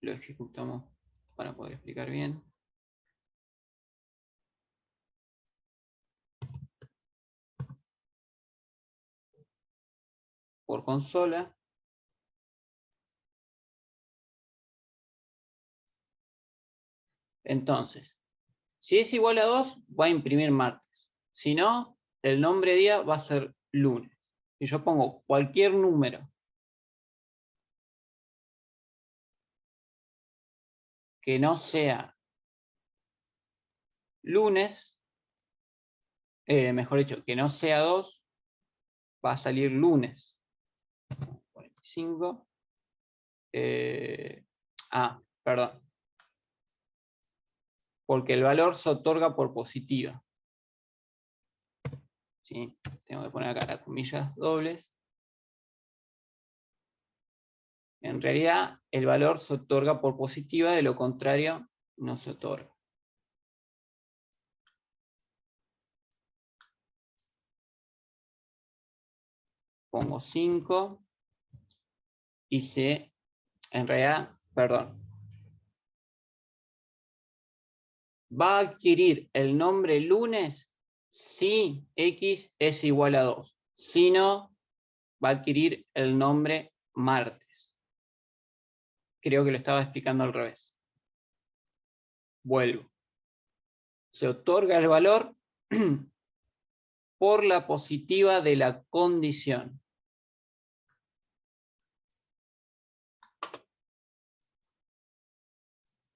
lo ejecutamos para poder explicar bien. Por consola. Entonces, si es igual a 2, va a imprimir martes. Si no, el nombre día va a ser lunes. Si yo pongo cualquier número que no sea lunes, mejor dicho, que no sea 2, va a salir lunes. 45. Perdón. Porque el valor se otorga por positiva. ¿sí? Tengo que poner acá las comillas dobles. En realidad, el valor se otorga por positiva, de lo contrario, no se otorga. Pongo 5 y en realidad, perdón. Va a adquirir el nombre lunes si X es igual a 2. Si no, va a adquirir el nombre martes. Creo que lo estaba explicando al revés. Vuelvo. Se otorga el valor por la positiva de la condición.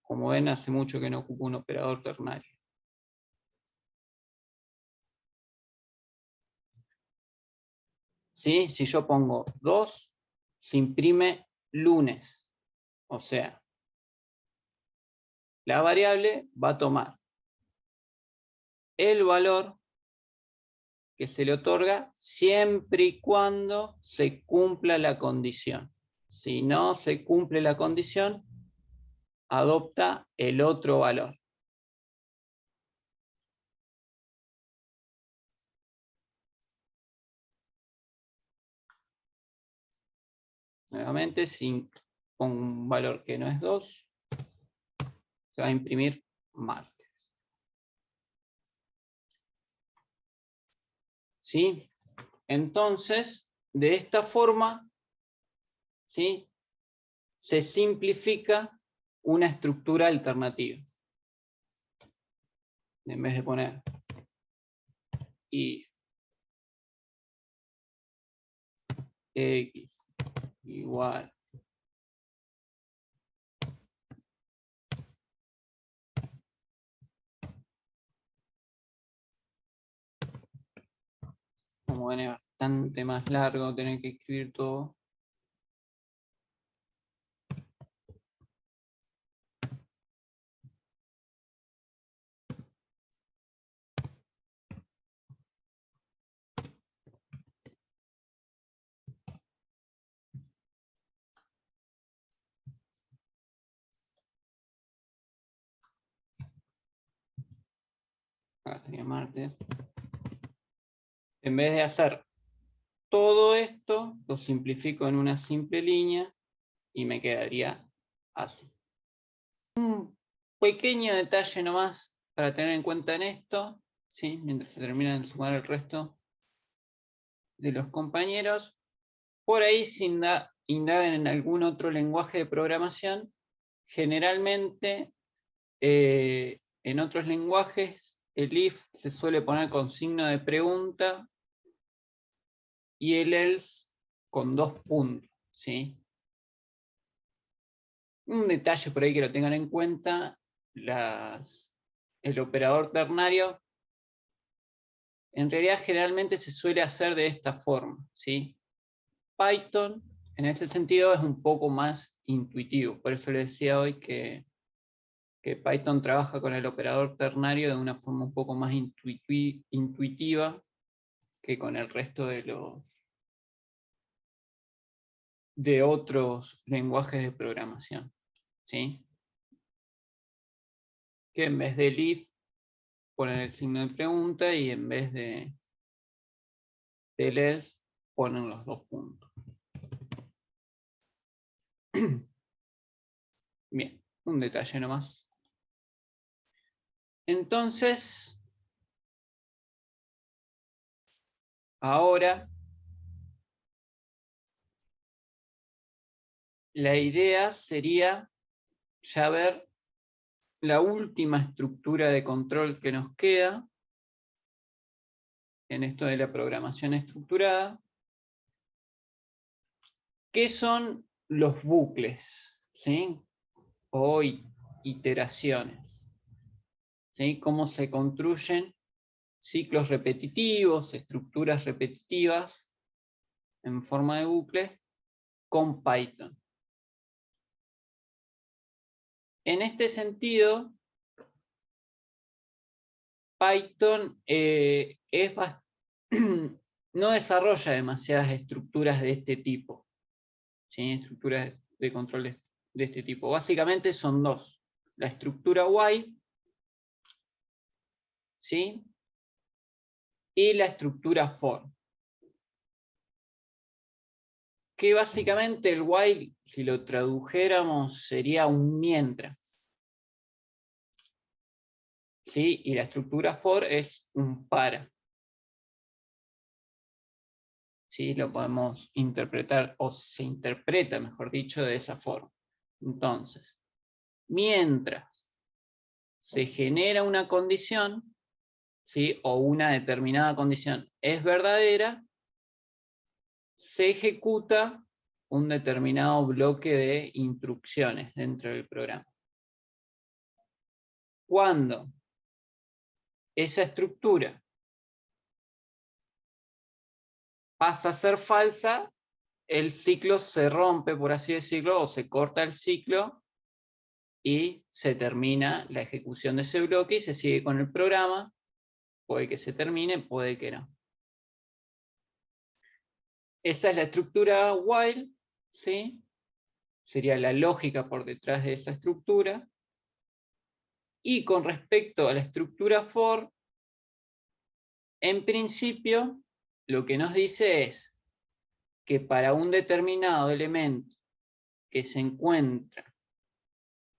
Como ven, hace mucho que no ocupo un operador ternario. ¿Sí? Si yo pongo 2, se imprime lunes. O sea, la variable va a tomar el valor que se le otorga siempre y cuando se cumpla la condición. Si no se cumple la condición, adopta el otro valor. Nuevamente, si pongo un valor que no es 2, se va a imprimir martes. ¿Sí? Entonces, de esta forma, ¿sí?, se simplifica una estructura alternativa. En vez de poner if x igual como ven, es bastante más largo tener que escribir todo. Acá sería martes. En vez de hacer todo esto, lo simplifico en una simple línea y me quedaría así. Un pequeño detalle nomás para tener en cuenta en esto, ¿sí?, mientras se termina de sumar el resto de los compañeros. Por ahí, si indagan en algún otro lenguaje de programación, generalmente en otros lenguajes el if se suele poner con signo de pregunta y el else con 2 puntos, ¿sí? Un detalle por ahí que lo tengan en cuenta: el operador ternario en realidad generalmente se suele hacer de esta forma, ¿sí? Python en este sentido es un poco más intuitivo, por eso les decía hoy que Python trabaja con el operador ternario de una forma un poco más intuitiva que con el resto de otros lenguajes de programación, ¿sí? Que en vez del if ponen el signo de pregunta y en vez del else ponen los 2 puntos. Bien, un detalle nomás. Entonces, ahora la idea sería ya ver la última estructura de control que nos queda en esto de la programación estructurada, que son los bucles, ¿sí?, o iteraciones, ¿sí?, cómo se construyen ciclos repetitivos, estructuras repetitivas en forma de bucle con Python. En este sentido, Python es no desarrolla demasiadas estructuras de este tipo, ¿sí? Estructuras de control de este tipo. Básicamente son dos. La estructura while, ¿sí? Y la estructura for. Que básicamente el while, si lo tradujéramos, sería un mientras, ¿sí? Y la estructura for es un para. ¿Sí? Lo podemos interpretar, o se interpreta, mejor dicho, de esa forma. Entonces, mientras se genera una condición, ¿sí? O una determinada condición es verdadera, se ejecuta un determinado bloque de instrucciones dentro del programa. Cuando esa estructura pasa a ser falsa, el ciclo se rompe, por así decirlo, o se corta el ciclo y se termina la ejecución de ese bloque y se sigue con el programa. Puede que se termine, puede que no. Esa es la estructura while, ¿sí? Sería la lógica por detrás de esa estructura. Y con respecto a la estructura for, en principio, lo que nos dice es que para un determinado elemento que se encuentra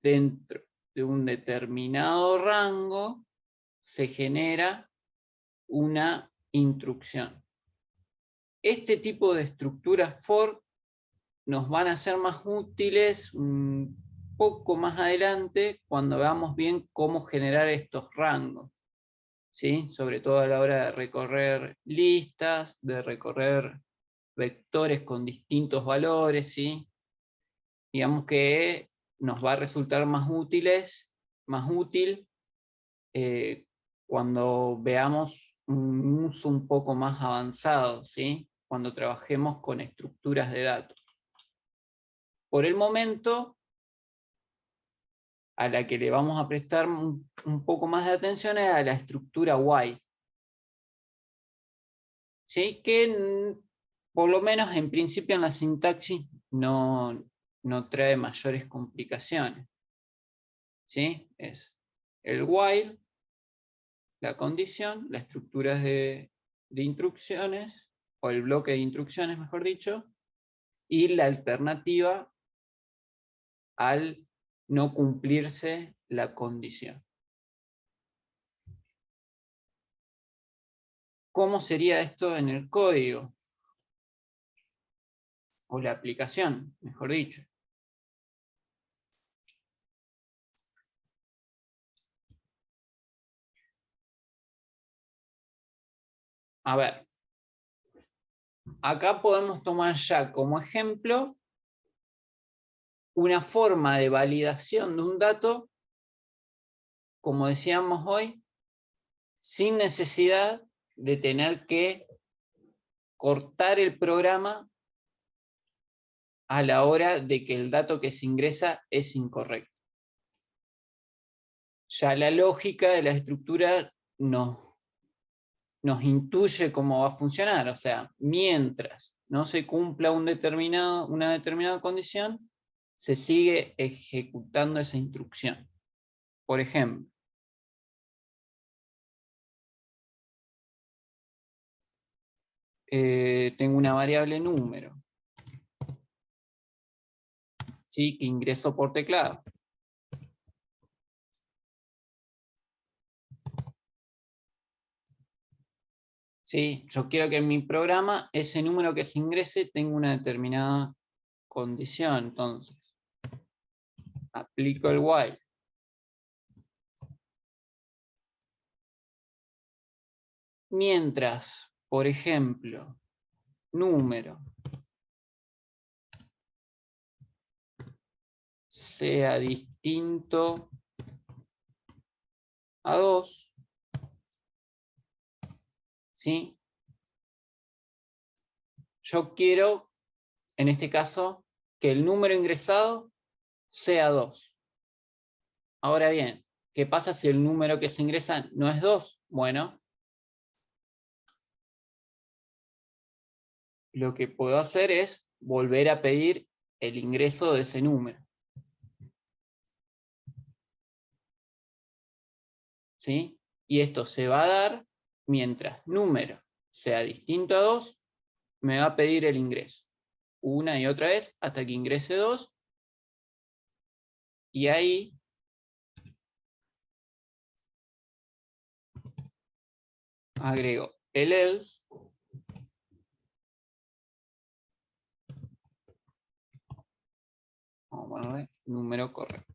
dentro de un determinado rango, se genera una instrucción. Este tipo de estructuras for nos van a ser más útiles un poco más adelante cuando veamos bien cómo generar estos rangos, ¿sí? Sobre todo a la hora de recorrer listas, de recorrer vectores con distintos valores, ¿sí? Digamos que nos va a resultar más útil cuando veamos un uso un poco más avanzado, ¿sí? Cuando trabajemos con estructuras de datos. Por el momento, a la que le vamos a prestar un poco más de atención es a la estructura while, ¿sí? Que por lo menos en principio en la sintaxis no trae mayores complicaciones, ¿sí? Es el while, la condición, la estructura de instrucciones, o el bloque de instrucciones, mejor dicho, y la alternativa al no cumplirse la condición. ¿Cómo sería esto en el código? O la aplicación, mejor dicho. A ver, acá podemos tomar ya como ejemplo una forma de validación de un dato, como decíamos hoy, sin necesidad de tener que cortar el programa a la hora de que el dato que se ingresa es incorrecto. Ya la lógica de la estructura nos intuye cómo va a funcionar. O sea, mientras no se cumpla una determinada condición, se sigue ejecutando esa instrucción. Por ejemplo, tengo una variable número, ¿sí? Que ingreso por teclado. ¿Sí? Yo quiero que en mi programa ese número que se ingrese tenga una determinada condición. Entonces, aplico el while. Mientras, por ejemplo, número sea distinto a 2, ¿sí? Yo quiero, en este caso, que el número ingresado sea 2. Ahora bien, ¿qué pasa si el número que se ingresa no es 2? Bueno, lo que puedo hacer es volver a pedir el ingreso de ese número. ¿Sí? Y esto se va a dar mientras número sea distinto a 2, me va a pedir el ingreso. Una y otra vez hasta que ingrese 2. Y ahí agrego el else. Vamos a ponerle número correcto.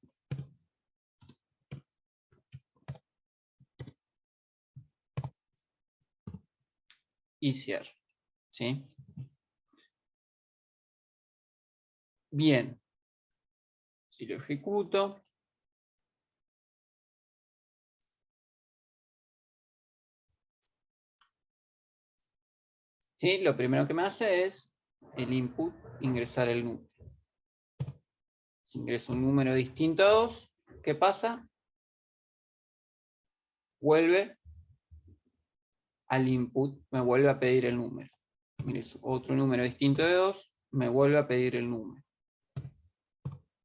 Y cierro. ¿Sí? Bien. Si lo ejecuto. ¿Sí? Lo primero que me hace es el input, ingresar el número. Si ingreso un número distinto a 2, ¿qué pasa? Vuelve al input, me vuelve a pedir el número. Ingreso otro número distinto de 2, me vuelve a pedir el número.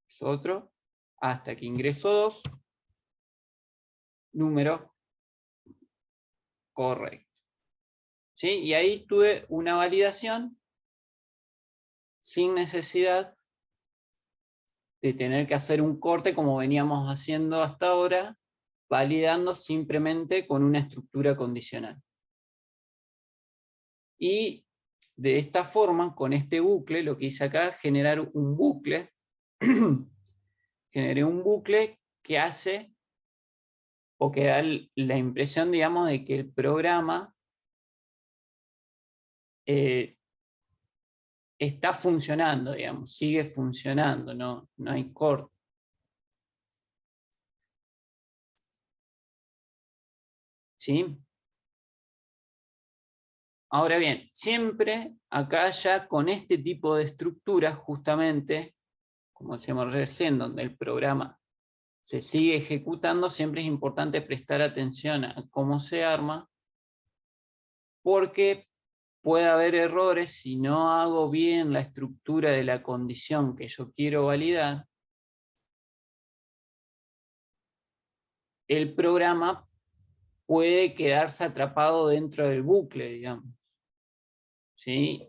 Es otro, hasta que ingreso 2, número correcto. ¿Sí? Y ahí tuve una validación sin necesidad de tener que hacer un corte como veníamos haciendo hasta ahora, validando simplemente con una estructura condicional. Y de esta forma, con este bucle, lo que hice acá es generar un bucle. Generé un bucle que hace, o que da la impresión, digamos, de que el programa está funcionando, digamos, sigue funcionando, no hay corte. ¿Sí? Ahora bien, siempre acá ya con este tipo de estructuras, justamente, como decíamos recién, donde el programa se sigue ejecutando, siempre es importante prestar atención a cómo se arma, porque puede haber errores si no hago bien la estructura de la condición que yo quiero validar. El programa puede quedarse atrapado dentro del bucle, digamos. ¿Sí?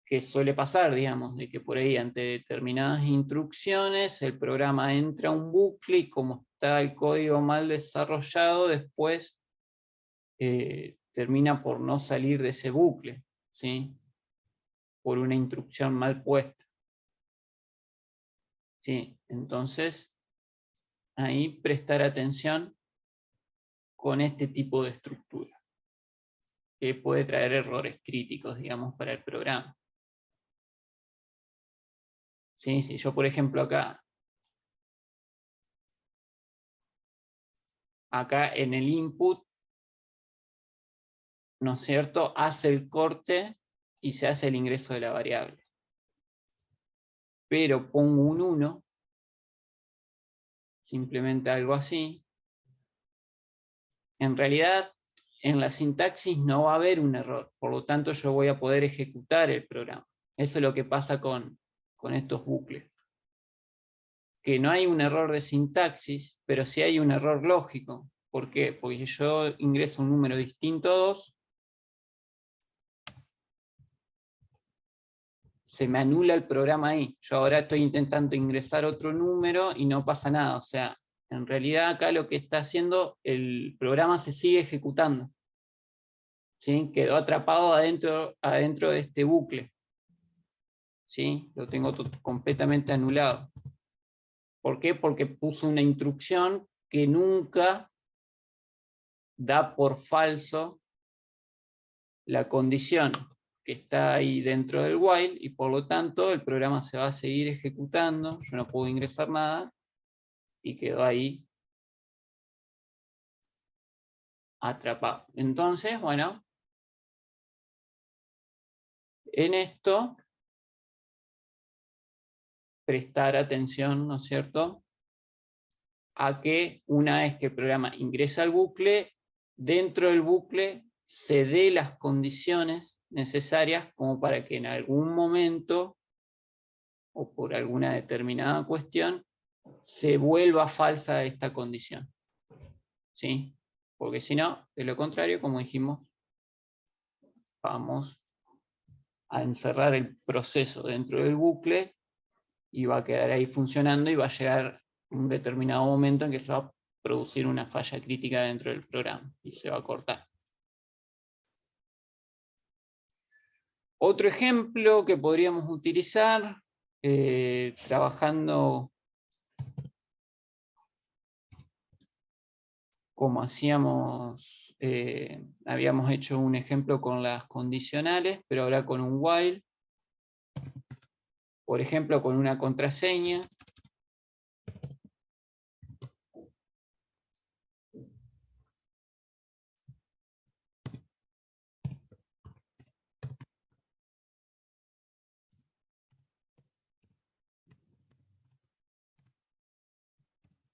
Que suele pasar, digamos, de que por ahí ante determinadas instrucciones el programa entra a un bucle y como está el código mal desarrollado, después termina por no salir de ese bucle, ¿sí? Por una instrucción mal puesta. ¿Sí? Entonces, ahí prestar atención con este tipo de estructura, que puede traer errores críticos, digamos, para el programa. ¿Sí? Si yo, por ejemplo, acá en el input, ¿no es cierto?, hace el corte y se hace el ingreso de la variable. Pero pongo un 1, simplemente algo así. En realidad, en la sintaxis no va a haber un error, por lo tanto yo voy a poder ejecutar el programa. Eso es lo que pasa con estos bucles. Que no hay un error de sintaxis, pero sí hay un error lógico. ¿Por qué? Porque yo ingreso un número distinto a 2, se me anula el programa ahí. Yo ahora estoy intentando ingresar otro número y no pasa nada. O sea, en realidad acá lo que está haciendo, el programa se sigue ejecutando. ¿Sí? Quedó atrapado adentro de este bucle. ¿Sí? Lo tengo completamente anulado. ¿Por qué? Porque puso una instrucción que nunca da por falso la condición que está ahí dentro del while, y por lo tanto el programa se va a seguir ejecutando, yo no puedo ingresar nada, y quedó ahí atrapado. Entonces, bueno, en esto prestar atención, ¿no es cierto?, a que una vez que el programa ingresa al bucle, dentro del bucle se dé las condiciones necesarias como para que en algún momento o por alguna determinada cuestión se vuelva falsa esta condición. ¿Sí? Porque si no, de lo contrario, como dijimos, vamos a encerrar el proceso dentro del bucle y va a quedar ahí funcionando y va a llegar un determinado momento en que se va a producir una falla crítica dentro del programa y se va a cortar. Otro ejemplo que podríamos utilizar trabajando como hacíamos, habíamos hecho un ejemplo con las condicionales, pero ahora con un while. Por ejemplo, con una contraseña.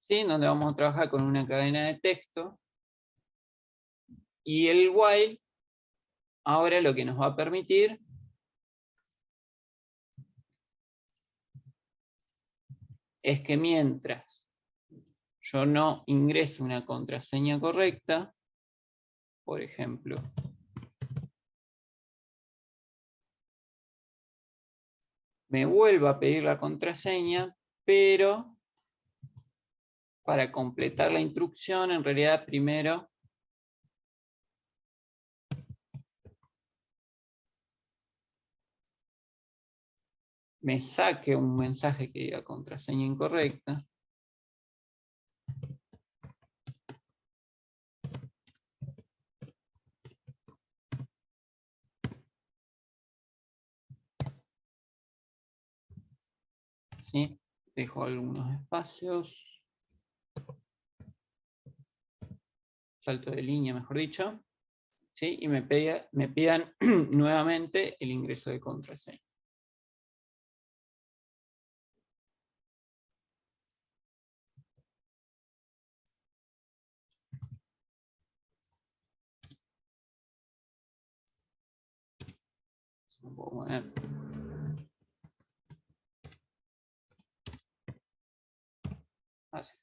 ¿Sí? Donde vamos a trabajar con una cadena de texto. Y el while ahora lo que nos va a permitir es que mientras yo no ingrese una contraseña correcta, por ejemplo, me vuelva a pedir la contraseña, pero para completar la instrucción, en realidad primero me saque un mensaje que diga contraseña incorrecta. ¿Sí? Dejo algunos espacios. Salto de línea, mejor dicho. ¿Sí? Y me pidan nuevamente el ingreso de contraseña. Lo puedo poner. Así.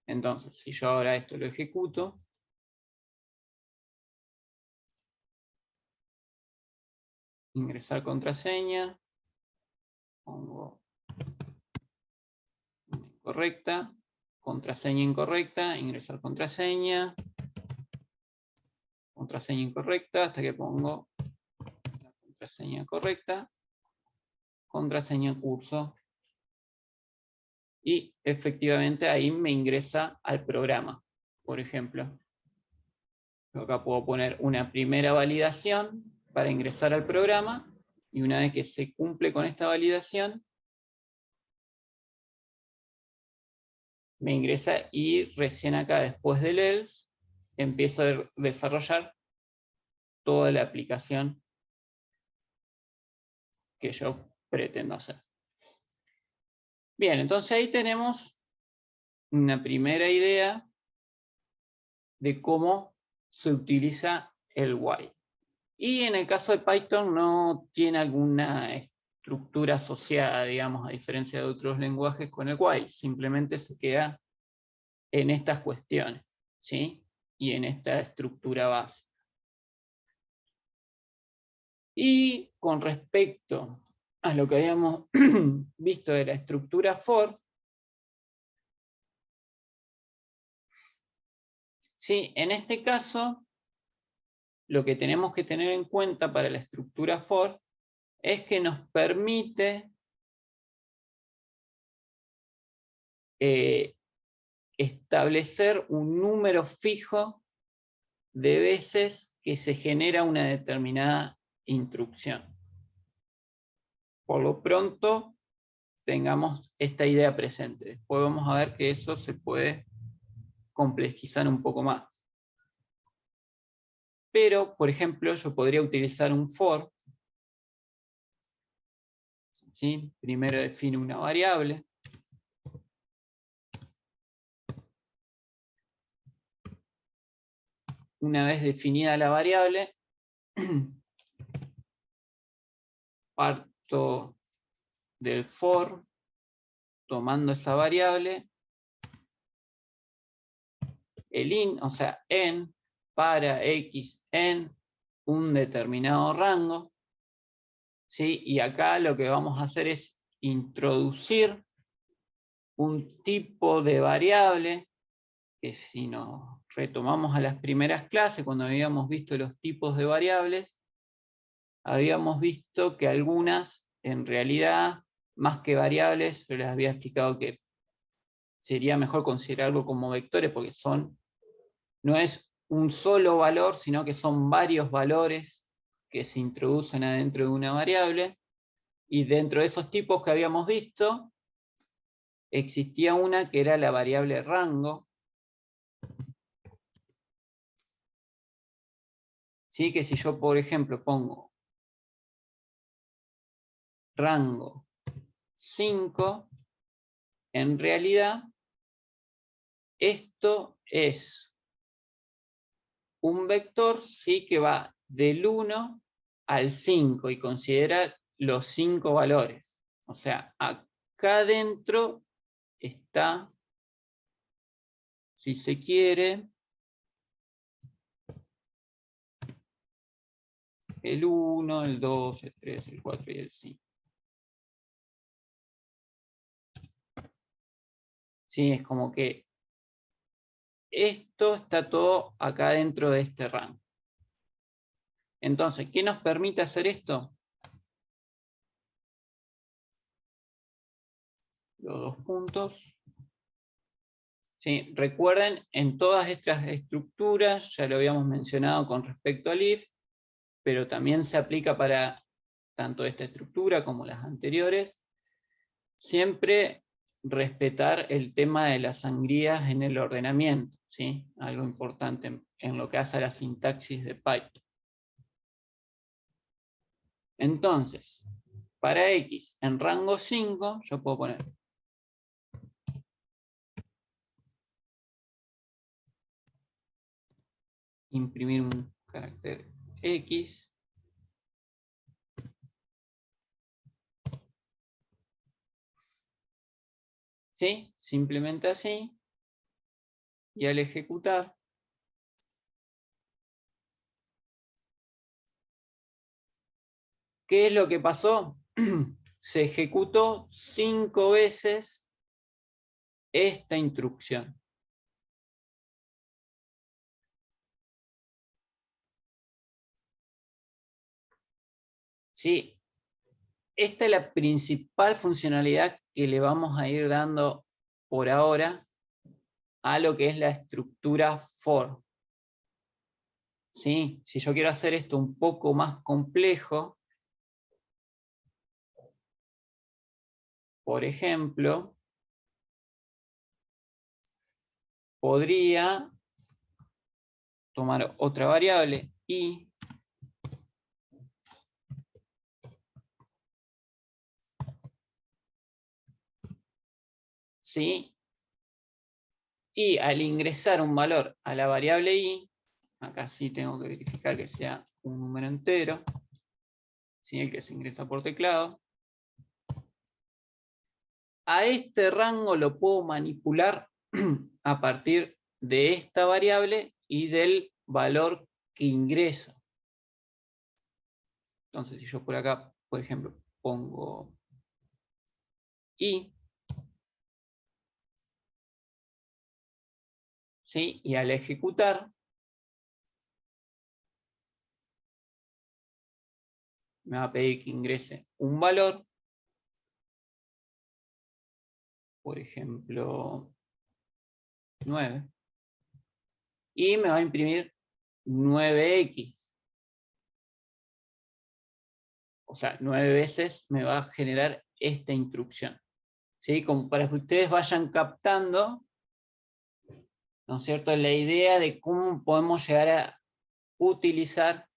Entonces, si yo ahora esto lo ejecuto, ingresar contraseña, pongo incorrecta, contraseña incorrecta, ingresar contraseña, contraseña incorrecta, hasta que pongo la contraseña correcta, contraseña curso, y efectivamente ahí me ingresa al programa, por ejemplo. Yo acá puedo poner una primera validación para ingresar al programa, y una vez que se cumple con esta validación, me ingresa y recién acá, después del else, empiezo a desarrollar toda la aplicación que yo pretendo hacer. Bien, entonces ahí tenemos una primera idea de cómo se utiliza el while. Y en el caso de Python no tiene alguna estructura asociada, digamos, a diferencia de otros lenguajes con el while. Simplemente se queda en estas cuestiones, ¿sí? Y en esta estructura básica. Y con respecto a lo que habíamos visto de la estructura for, sí, en este caso, lo que tenemos que tener en cuenta para la estructura for es que nos permite establecer un número fijo de veces que se genera una determinada instrucción. Por lo pronto, tengamos esta idea presente. Después vamos a ver que eso se puede complejizar un poco más. Pero, por ejemplo, yo podría utilizar un for. ¿Sí? Primero defino una variable. una vez definida la variable, parto del for, tomando esa variable, el in, o sea, en, para x en un determinado rango, ¿sí? Y acá lo que vamos a hacer es introducir un tipo de variable, que si nos retomamos a las primeras clases, cuando habíamos visto los tipos de variables, habíamos visto que algunas, en realidad, más que variables, yo les había explicado que sería mejor considerarlo como vectores, porque no es un solo valor, sino que son varios valores que se introducen adentro de una variable, y dentro de esos tipos que habíamos visto, existía una que era la variable rango, ¿sí? Que si yo, por ejemplo, pongo rango 5, en realidad esto es un vector, ¿sí? Que va del 1 al 5 y considera los 5 valores. O sea, acá dentro está, si se quiere, el 1, el 2, el 3, el 4 y el 5. Sí, es como que esto está todo acá dentro de este rango. Entonces, ¿qué nos permite hacer esto? Los dos puntos. Sí, recuerden, en todas estas estructuras, ya lo habíamos mencionado con respecto al if, pero también se aplica para tanto esta estructura como las anteriores, siempre respetar el tema de las sangrías en el ordenamiento, ¿sí? Algo importante en lo que hace a la sintaxis de Python. Entonces, para x en rango 5, yo puedo poner imprimir un carácter x, ¿sí? Simplemente así, y al ejecutar, ¿qué es lo que pasó? Se ejecutó 5 veces esta instrucción. ¿Sí? Esta es la principal funcionalidad que le vamos a ir dando por ahora a lo que es la estructura for. ¿Sí? Si yo quiero hacer esto un poco más complejo, por ejemplo, podría tomar otra variable y ¿sí? Y al ingresar un valor a la variable i, acá sí tengo que verificar que sea un número entero, ¿sí? El que se ingresa por teclado, a este rango lo puedo manipular a partir de esta variable y del valor que ingreso. Entonces, si yo por acá, por ejemplo, pongo i, ¿sí? Y al ejecutar, me va a pedir que ingrese un valor, por ejemplo, 9, y me va a imprimir 9x. O sea, 9 veces me va a generar esta instrucción. ¿Sí? Como para que ustedes vayan captando, ¿no es cierto?, la idea de cómo podemos llegar a utilizar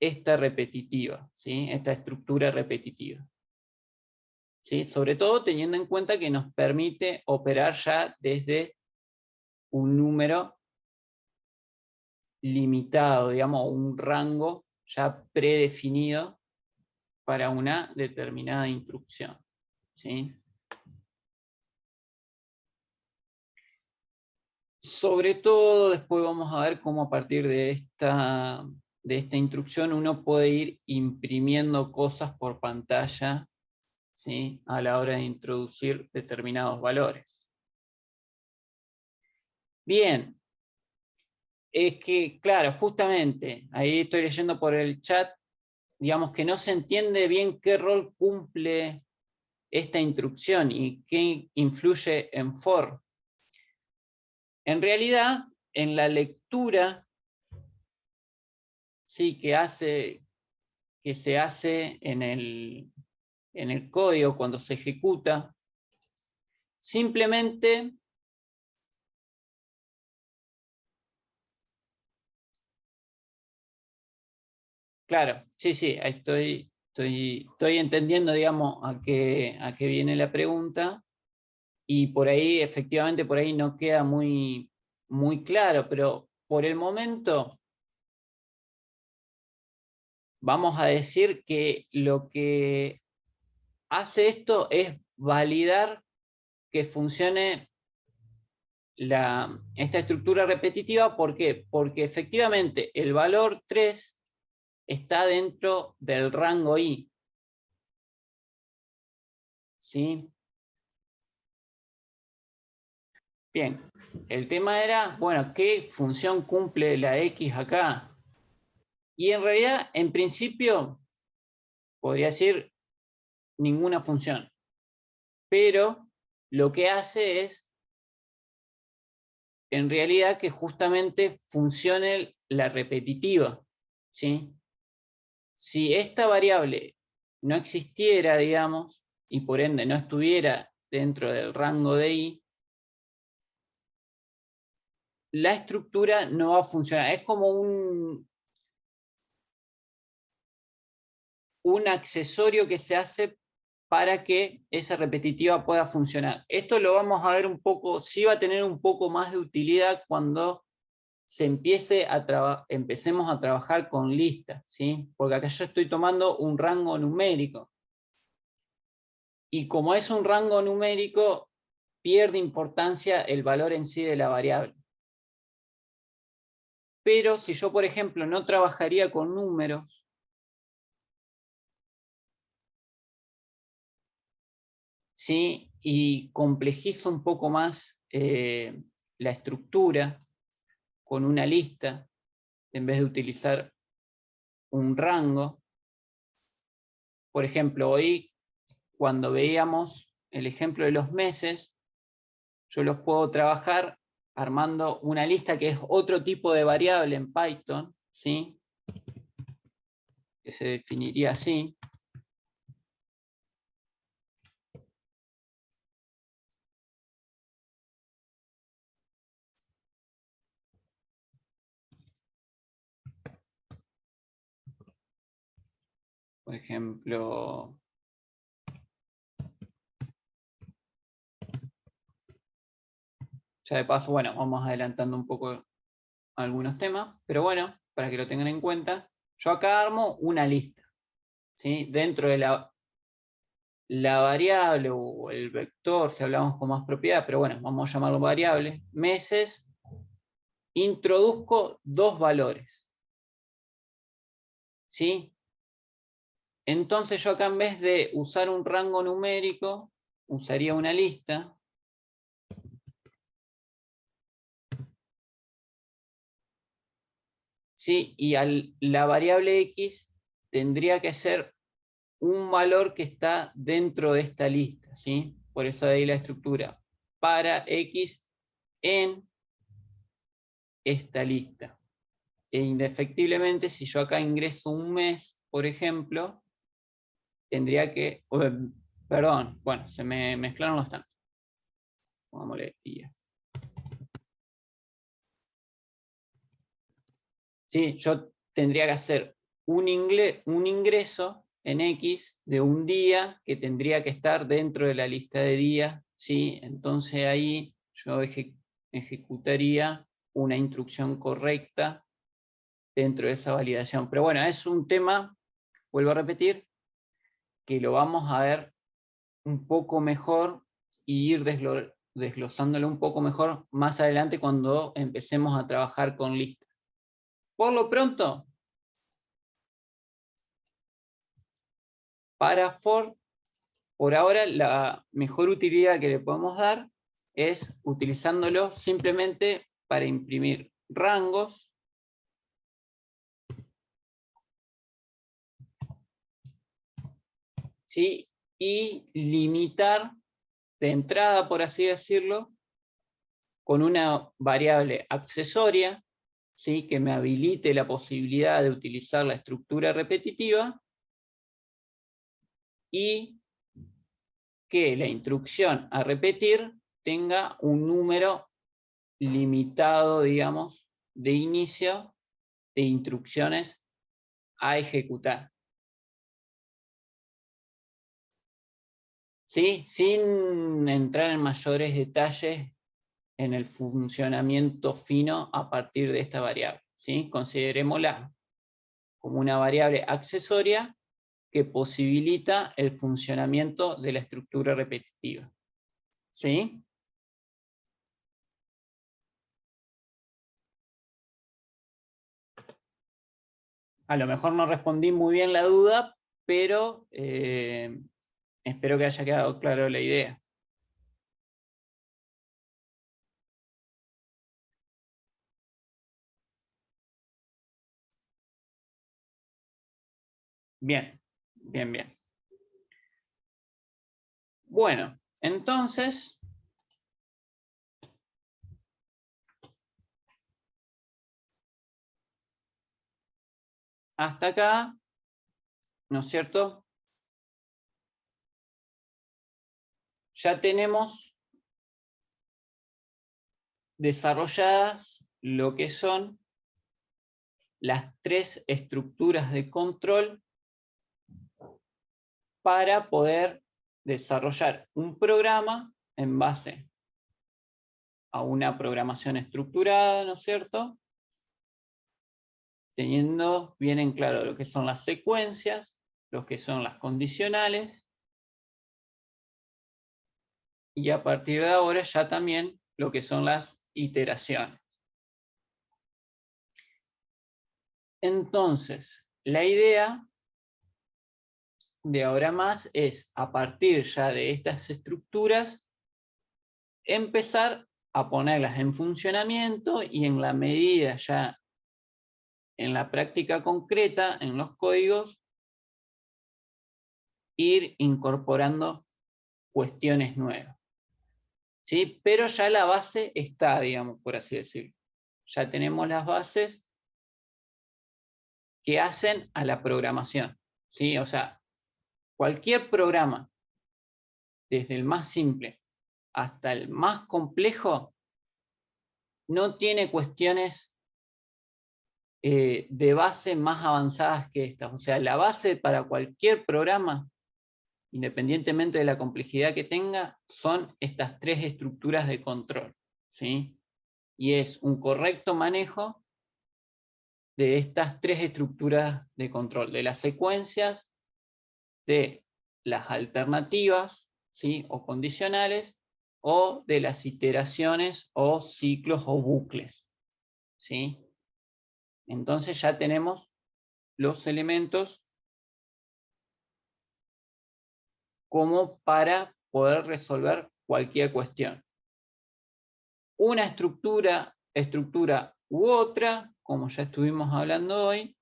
esta repetitiva, ¿sí? Esta estructura repetitiva. ¿Sí? Sobre todo teniendo en cuenta que nos permite operar ya desde un número limitado, digamos, un rango ya predefinido para una determinada instrucción, ¿sí? Sobre todo, después vamos a ver cómo a partir de esta instrucción uno puede ir imprimiendo cosas por pantalla, ¿sí? A la hora de introducir determinados valores. Bien, es que, claro, justamente, ahí estoy leyendo por el chat, digamos que no se entiende bien qué rol cumple esta instrucción y qué influye en for. En realidad, en la lectura, sí, que se hace en el código cuando se ejecuta, simplemente claro, sí, sí, estoy entendiendo, digamos, a qué viene la pregunta, y por ahí, efectivamente, por ahí no queda muy, muy claro, pero por el momento vamos a decir que lo que hace esto es validar que funcione esta estructura repetitiva. ¿Por qué? Porque efectivamente el valor 3 está dentro del rango i, ¿sí? Bien, el tema era, bueno, ¿qué función cumple la x acá? Y en realidad, en principio, podría decir ninguna función, pero lo que hace es, en realidad, que justamente funcione la repetitiva, ¿sí? Si esta variable no existiera, digamos, y por ende no estuviera dentro del rango de i, la estructura no va a funcionar. Es como un accesorio que se hace para que esa repetitiva pueda funcionar. Esto lo vamos a ver un poco, sí va a tener un poco más de utilidad cuando empecemos a trabajar con listas, ¿sí? Porque acá yo estoy tomando un rango numérico. Y como es un rango numérico, pierde importancia el valor en sí de la variable. Pero si yo, por ejemplo, no trabajaría con números, ¿sí? Y complejizo un poco más la estructura con una lista, en vez de utilizar un rango. Por ejemplo, hoy, cuando veíamos el ejemplo de los meses, yo los puedo trabajar armando una lista que es otro tipo de variable en Python, ¿sí? Que se definiría así. Por ejemplo, ya de paso, bueno, vamos adelantando un poco algunos temas, pero bueno, para que lo tengan en cuenta, yo acá armo una lista, ¿sí? Dentro de la variable o el vector, si hablamos con más propiedad, pero bueno, vamos a llamarlo variable, meses, introduzco dos valores, ¿sí? Entonces yo acá, en vez de usar un rango numérico, usaría una lista. ¿Sí? Y la variable x tendría que ser un valor que está dentro de esta lista, ¿sí? Por eso de ahí la estructura. Para x en esta lista. E indefectiblemente, si yo acá ingreso un mes, por ejemplo, tendría que... perdón, bueno, se me mezclaron los tantos. Pongámosle días. ¿Sí? Yo tendría que hacer un ingreso en X de un día que tendría que estar dentro de la lista de días, ¿sí? Entonces ahí yo ejecutaría una instrucción correcta dentro de esa validación. Pero bueno, es un tema, vuelvo a repetir, que lo vamos a ver un poco mejor y ir desglosándolo un poco mejor más adelante cuando empecemos a trabajar con listas. Por lo pronto, para for, por ahora la mejor utilidad que le podemos dar es utilizándolo simplemente para imprimir rangos ¿sí? Y limitar de entrada, por así decirlo, con una variable accesoria, ¿sí? Que me habilite la posibilidad de utilizar la estructura repetitiva y que la instrucción a repetir tenga un número limitado, digamos, de inicio de instrucciones a ejecutar. ¿Sí? Sin entrar en mayores detalles en el funcionamiento fino a partir de esta variable, ¿sí? Considerémosla como una variable accesoria que posibilita el funcionamiento de la estructura repetitiva, ¿sí? A lo mejor no respondí muy bien la duda, pero espero que haya quedado claro la idea. Bien, bien, bien. Bueno, entonces, hasta acá, ¿no es cierto? Ya tenemos desarrolladas lo que son las tres estructuras de control para poder desarrollar un programa en base a una programación estructurada, ¿no es cierto? Teniendo bien en claro lo que son las secuencias, lo que son las condicionales, y a partir de ahora ya también lo que son las iteraciones. Entonces, la idea de ahora más es, a partir ya de estas estructuras, empezar a ponerlas en funcionamiento y en la medida ya en la práctica concreta, en los códigos, ir incorporando cuestiones nuevas. ¿Sí? Pero ya la base está, digamos, por así decirlo. Ya tenemos las bases que hacen a la programación. ¿Sí? O sea, cualquier programa, desde el más simple hasta el más complejo, no tiene cuestiones de base más avanzadas que estas. O sea, la base para cualquier programa, independientemente de la complejidad que tenga, son estas tres estructuras de control, ¿sí? Y es un correcto manejo de estas tres estructuras de control, de las secuencias, de las alternativas, ¿sí? O condicionales, o de las iteraciones o ciclos o bucles, ¿sí? Entonces ya tenemos los elementos como para poder resolver cualquier cuestión. Una estructura u otra, como ya estuvimos hablando hoy,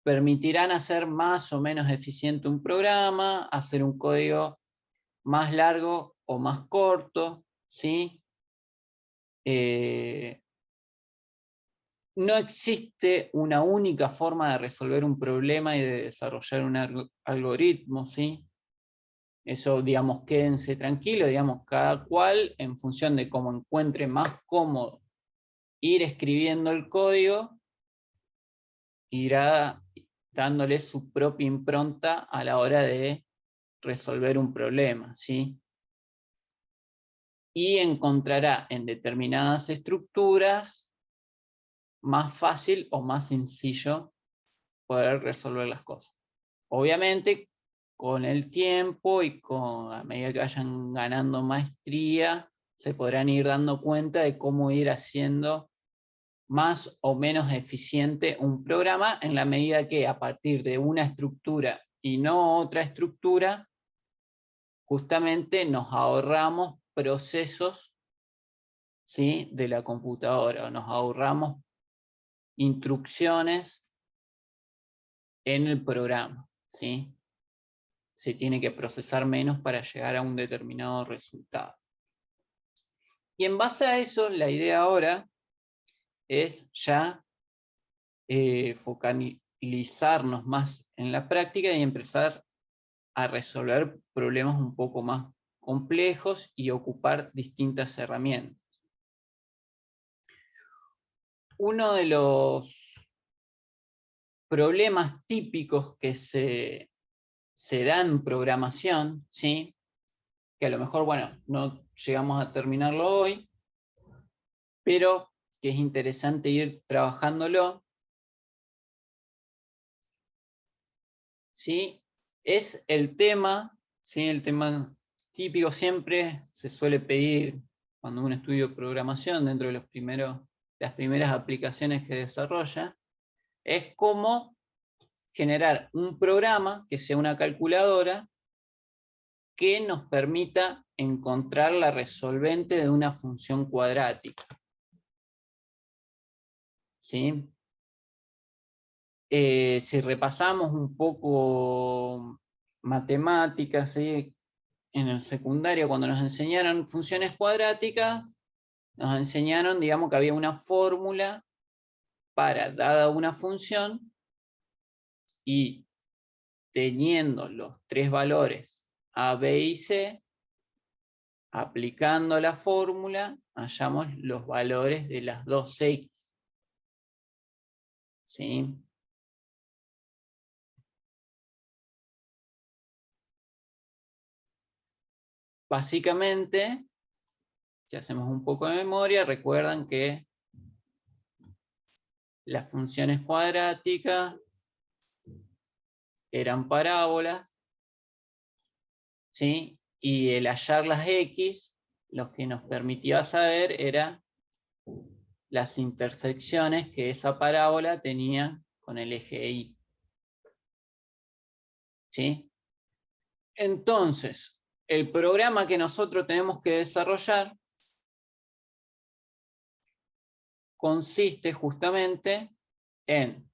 permitirán hacer más o menos eficiente un programa, hacer un código más largo o más corto, ¿sí? No existe una única forma de resolver un problema y de desarrollar un algoritmo, ¿sí? Eso, digamos, quédense tranquilos, digamos, cada cual en función de cómo encuentre más cómodo ir escribiendo el código, irá dándole su propia impronta a la hora de resolver un problema, ¿sí? Y encontrará en determinadas estructuras más fácil o más sencillo poder resolver las cosas. Obviamente, con el tiempo y a medida que vayan ganando maestría, se podrán ir dando cuenta de cómo ir haciendo más o menos eficiente un programa, en la medida que a partir de una estructura y no otra estructura, justamente nos ahorramos procesos, ¿sí?, de la computadora, nos ahorramos instrucciones en el programa, ¿sí? Se tiene que procesar menos para llegar a un determinado resultado. Y en base a eso, la idea ahora es ya focalizarnos más en la práctica y empezar a resolver problemas un poco más complejos y ocupar distintas herramientas. Uno de los problemas típicos que se dan en programación, ¿sí?, que a lo mejor, bueno, no llegamos a terminarlo hoy, pero que es interesante ir trabajándolo, ¿sí?, es el tema, ¿sí?, el tema típico. Siempre se suele pedir, cuando uno estudia programación, dentro de las primeras aplicaciones que desarrolla, es cómo generar un programa que sea una calculadora que nos permita encontrar la resolvente de una función cuadrática, ¿sí? Si repasamos un poco matemáticas, ¿sí?, en el secundario, cuando nos enseñaron funciones cuadráticas, nos enseñaron, digamos, que había una fórmula para dada una función, y teniendo los tres valores a, b y c, aplicando la fórmula, hallamos los valores de las dos x, ¿sí? Básicamente, si hacemos un poco de memoria, recuerdan que las funciones cuadráticas eran parábolas, ¿sí? Y el hallar las x, lo que nos permitía saber era las intersecciones que esa parábola tenía con el eje y, ¿sí? Entonces, el programa que nosotros tenemos que desarrollar consiste justamente en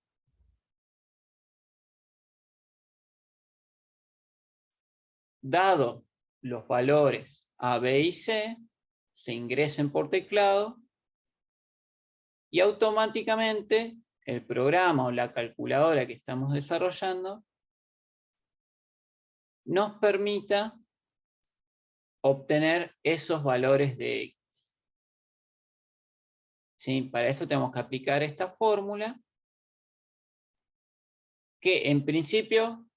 dado los valores a, b y c, se ingresen por teclado y automáticamente el programa o la calculadora que estamos desarrollando nos permita obtener esos valores de x, ¿sí? Para eso tenemos que aplicar esta fórmula, que en principio,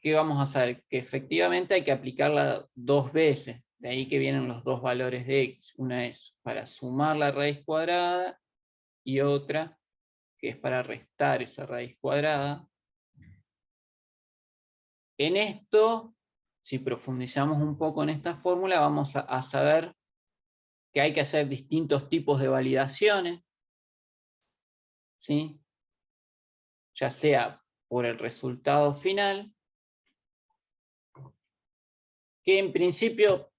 ¿qué vamos a hacer? Que efectivamente hay que aplicarla dos veces. De ahí que vienen los dos valores de x. Una es para sumar la raíz cuadrada y otra que es para restar esa raíz cuadrada. En esto, si profundizamos un poco en esta fórmula, vamos a saber que hay que hacer distintos tipos de validaciones, ¿sí? Ya sea por el resultado final, que en principio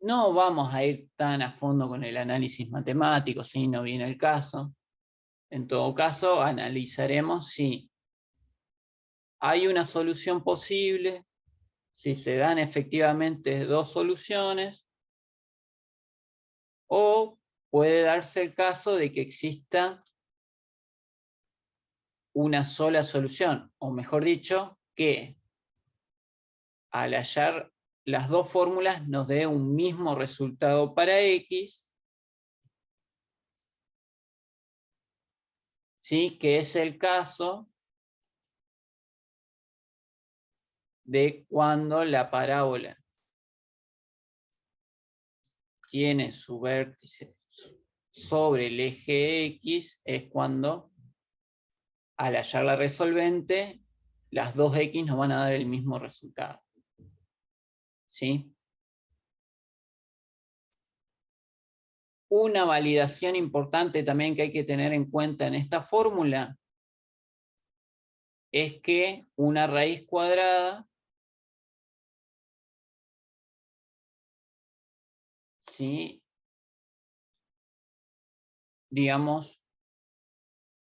no vamos a ir tan a fondo con el análisis matemático, si no viene el caso. En todo caso, analizaremos si hay una solución posible, si se dan efectivamente dos soluciones, o puede darse el caso de que exista una sola solución, o mejor dicho, que al hallar las dos fórmulas nos dé un mismo resultado para x, ¿sí?, que es el caso de cuando la parábola tiene su vértice sobre el eje X es cuando, al hallar la resolvente, las dos X nos van a dar el mismo resultado. ¿Sí? Una validación importante también que hay que tener en cuenta en esta fórmula es que una raíz cuadrada, ¿sí?, digamos,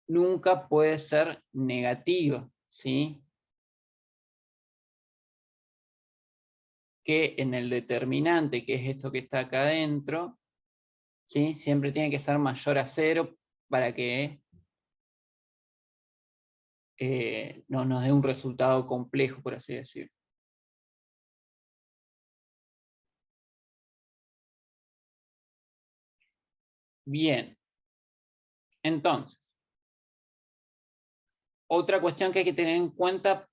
nunca puede ser negativa, ¿sí? Que en el determinante, que es esto que está acá adentro, ¿sí?, siempre tiene que ser mayor a 0 para que no nos dé un resultado complejo, por así decirlo. Bien. Entonces, otra cuestión que hay que tener en cuenta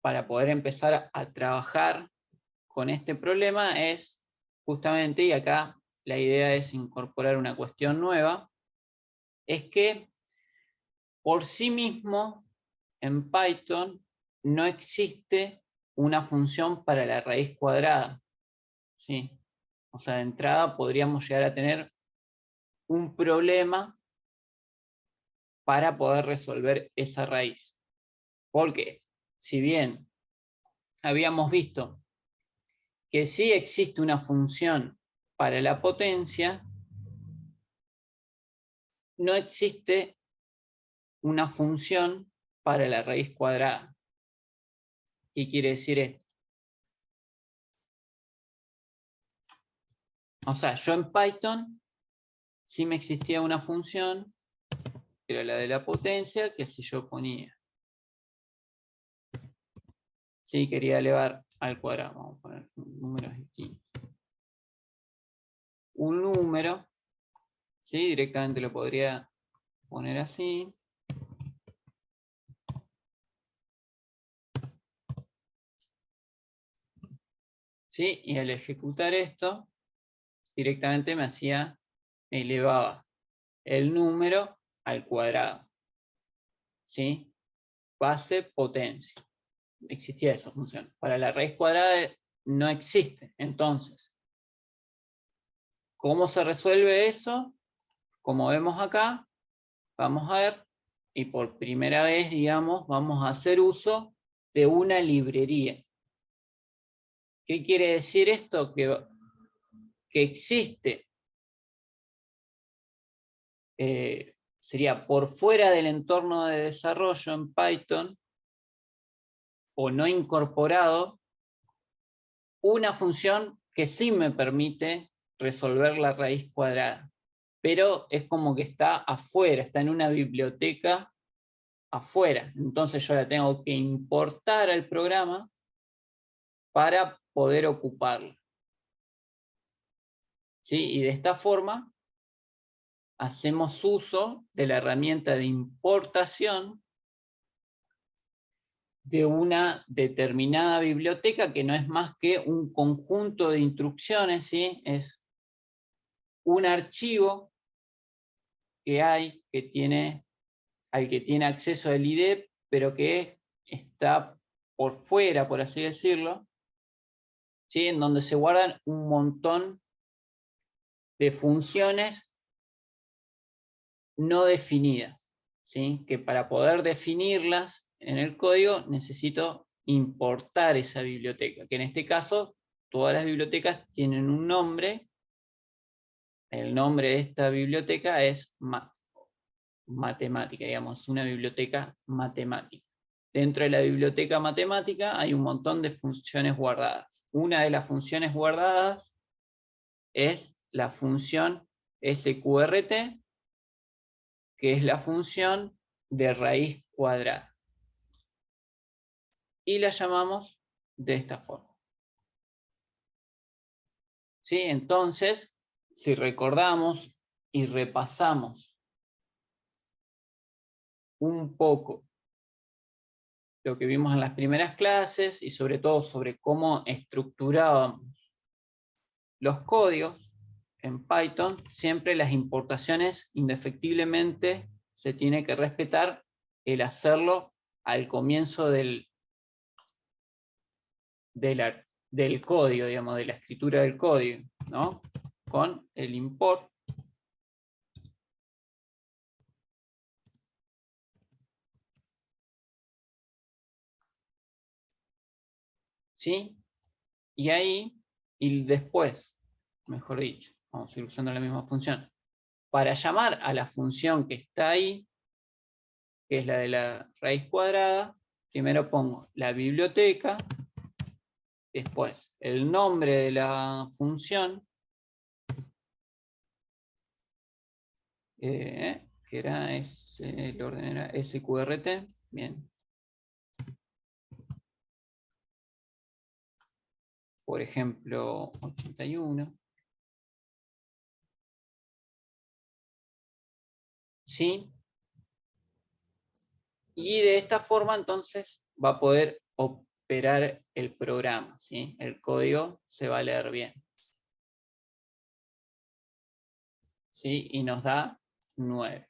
para poder empezar a trabajar con este problema es justamente, y acá la idea es incorporar una cuestión nueva, es que por sí mismo en Python no existe una función para la raíz cuadrada, ¿sí? O sea, de entrada podríamos llegar a tener un problema para poder resolver esa raíz. Porque, si bien habíamos visto que sí existe una función para la potencia, no existe una función para la raíz cuadrada. ¿Qué quiere decir esto? O sea, yo en Python sí me existía una función, que era la de la potencia, que si yo ponía, sí, quería elevar al cuadrado, vamos a poner números distintos, un número, ¿sí?, directamente lo podría poner así. ¿Sí? Y al ejecutar esto, directamente me elevaba el número al cuadrado. ¿Sí? Base potencia. Existía esa función. Para la raíz cuadrada no existe. Entonces, ¿cómo se resuelve eso? Como vemos acá, vamos a ver, y por primera vez, digamos, vamos a hacer uso de una librería. ¿Qué quiere decir esto? Que existe, sería por fuera del entorno de desarrollo en Python, o no incorporado, una función que sí me permite resolver la raíz cuadrada, pero es como que está afuera, está en una biblioteca afuera. Entonces yo la tengo que importar al programa para poder ocuparla. ¿Sí? Y de esta forma hacemos uso de la herramienta de importación de una determinada biblioteca, que no es más que un conjunto de instrucciones, ¿sí? Es un archivo que hay, al que tiene acceso el IDE, pero que está por fuera, por así decirlo, ¿sí?, en donde se guardan un montón de funciones no definidas, ¿sí?, que para poder definirlas en el código necesito importar esa biblioteca, que en este caso todas las bibliotecas tienen un nombre. El nombre de esta biblioteca es matemática, digamos, una biblioteca matemática. Dentro de la biblioteca matemática hay un montón de funciones guardadas. Una de las funciones guardadas es la función sqrt, que es la función de raíz cuadrada. Y la llamamos de esta forma. ¿Sí? Entonces, si recordamos y repasamos un poco lo que vimos en las primeras clases y sobre todo sobre cómo estructurábamos los códigos, en Python, siempre las importaciones indefectiblemente se tiene que respetar el hacerlo al comienzo del código, digamos, de la escritura del código, ¿no? Con el import. ¿Sí? Y ahí, y después, mejor dicho, vamos a ir usando la misma función. Para llamar a la función que está ahí, que es la de la raíz cuadrada, primero pongo la biblioteca, después el nombre de la función, que era el orden era sqrt, bien. Por ejemplo, 81. ¿Sí? Y de esta forma entonces va a poder operar el programa, ¿sí? El código se va a leer bien. ¿Sí? Y nos da 9.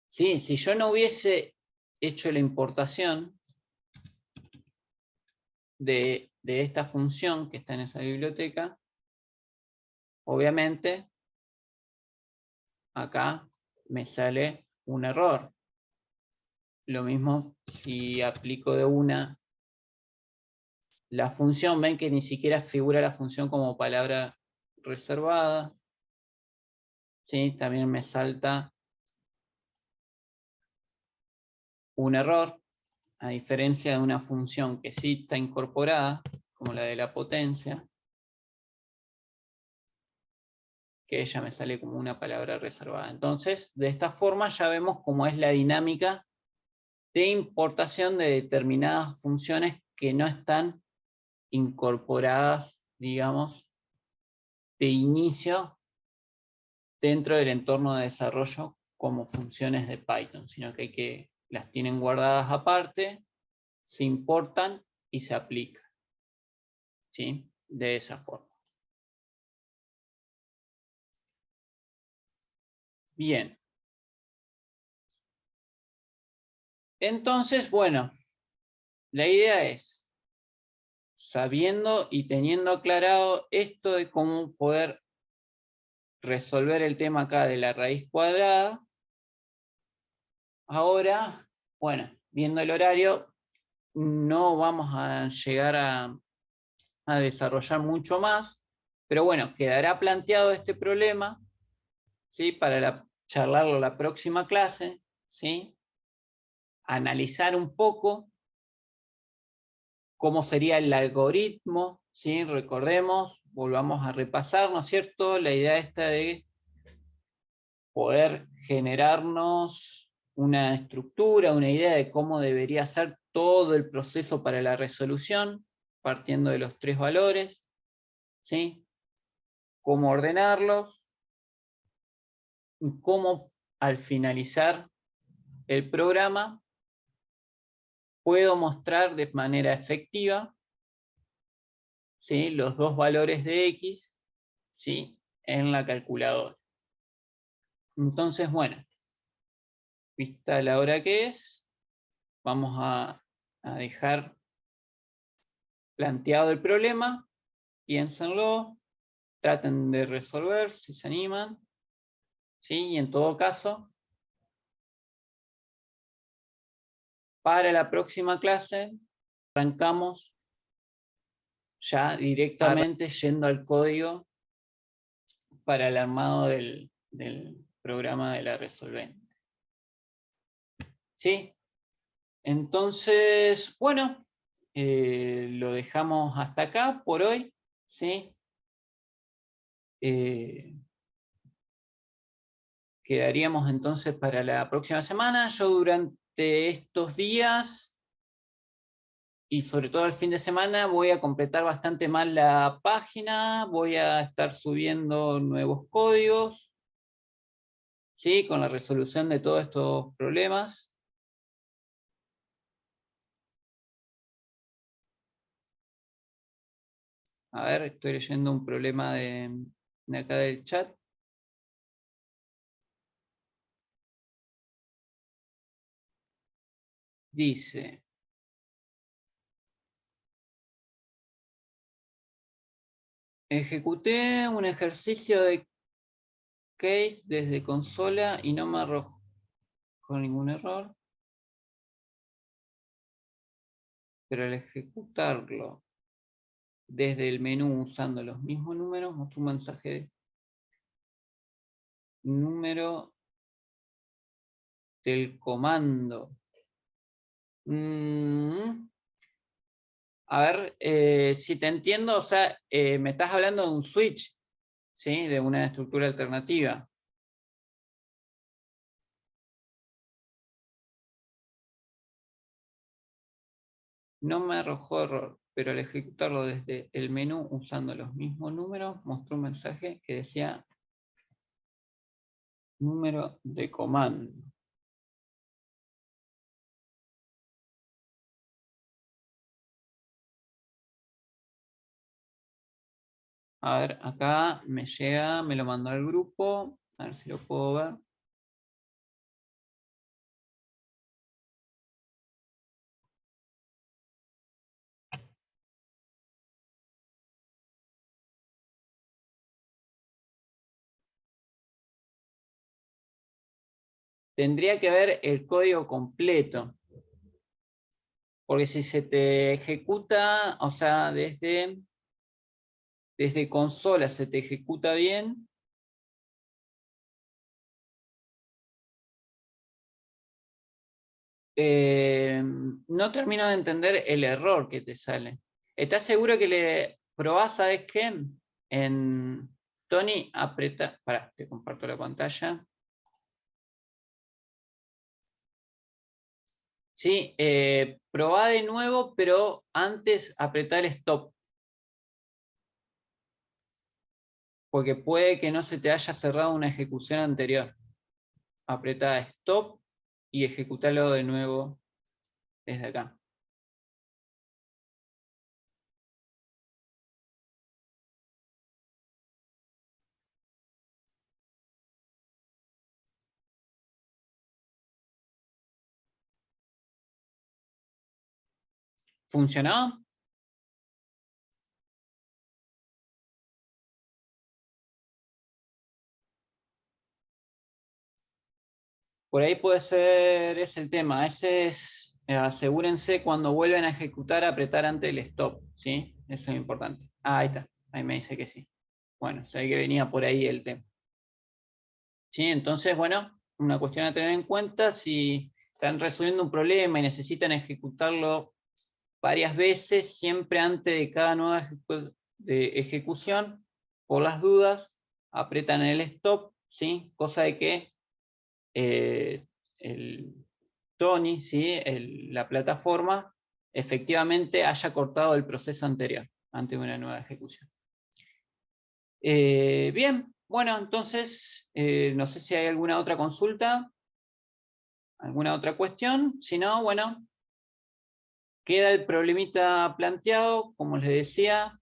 ¿Sí? Si yo no hubiese hecho la importación de esta función que está en esa biblioteca, obviamente acá me sale un error. Lo mismo si aplico de una la función, ven que ni siquiera figura la función como palabra reservada. ¿Sí? También me salta un error, a diferencia de una función que sí está incorporada, como la de la potencia, que ella me sale como una palabra reservada. Entonces, de esta forma ya vemos cómo es la dinámica de importación de determinadas funciones que no están incorporadas, digamos, de inicio dentro del entorno de desarrollo como funciones de Python, sino que las tienen guardadas aparte, se importan y se aplican. ¿Sí? De esa forma. Bien. Entonces, bueno, la idea es, sabiendo y teniendo aclarado esto de cómo poder resolver el tema acá de la raíz cuadrada, ahora, bueno, viendo el horario, no vamos a llegar a desarrollar mucho más, pero bueno, quedará planteado este problema, ¿sí? Para charlarlo la próxima clase, ¿sí? Analizar un poco cómo sería el algoritmo, ¿sí? Recordemos, volvamos a repasar, ¿no es cierto? La idea esta de poder generarnos una estructura, una idea de cómo debería ser todo el proceso para la resolución, partiendo de los 3 valores, ¿sí? Cómo ordenarlos, y cómo al finalizar el programa puedo mostrar de manera efectiva, ¿sí? Los 2 valores de X, ¿sí? En la calculadora. Entonces, bueno, vista la hora que es, vamos a dejar planteado el problema, piénsenlo, traten de resolver si se animan, ¿sí? Y en todo caso, para la próxima clase, arrancamos ya directamente yendo al código para el armado del programa de la resolvente. ¿Sí? Entonces, bueno, lo dejamos hasta acá por hoy, ¿sí? Quedaríamos entonces para la próxima semana. Yo durante estos días y sobre todo el fin de semana voy a completar bastante más la página, voy a estar subiendo nuevos códigos, ¿sí? Con la resolución de todos estos problemas. A ver, estoy leyendo un problema de acá del chat. Dice, ejecuté un ejercicio de case desde consola y no me arrojó ningún error. Pero al ejecutarlo desde el menú usando los mismos números, mostró un mensaje de número del comando. A ver, si te entiendo, o sea, me estás hablando de un switch, ¿sí? De una estructura alternativa. No me arrojó error, pero al ejecutarlo desde el menú usando los mismos números, mostró un mensaje que decía número de comando. A ver, acá me llega, me lo mandó al grupo, a ver si lo puedo ver. Tendría que ver el código completo. Porque si se te ejecuta, o sea, desde consola se te ejecuta bien, no termino de entender el error que te sale. ¿Estás seguro que le probás, sabes qué? En Tony, aprieta, pará, te comparto la pantalla. Sí, probá de nuevo, pero antes apretar stop. Porque puede que no se te haya cerrado una ejecución anterior. Apretá stop y ejecutalo de nuevo desde acá. ¿Funcionó? Por ahí puede ser, es el tema. Ese es, asegúrense cuando vuelven a ejecutar, apretar antes el stop, ¿sí? Eso es importante. Ah, ahí está. Ahí me dice que sí. Bueno, sé que venía por ahí el tema. ¿Sí? Entonces, bueno, una cuestión a tener en cuenta, si están resolviendo un problema y necesitan ejecutarlo varias veces, siempre antes de cada nueva ejecución, por las dudas, apretan el stop, ¿sí? Cosa de que el Tony, ¿sí? La plataforma, efectivamente haya cortado el proceso anterior, ante una nueva ejecución. Bien, bueno, entonces, no sé si hay alguna otra consulta, alguna otra cuestión. Si no, bueno, queda el problemita planteado, como les decía.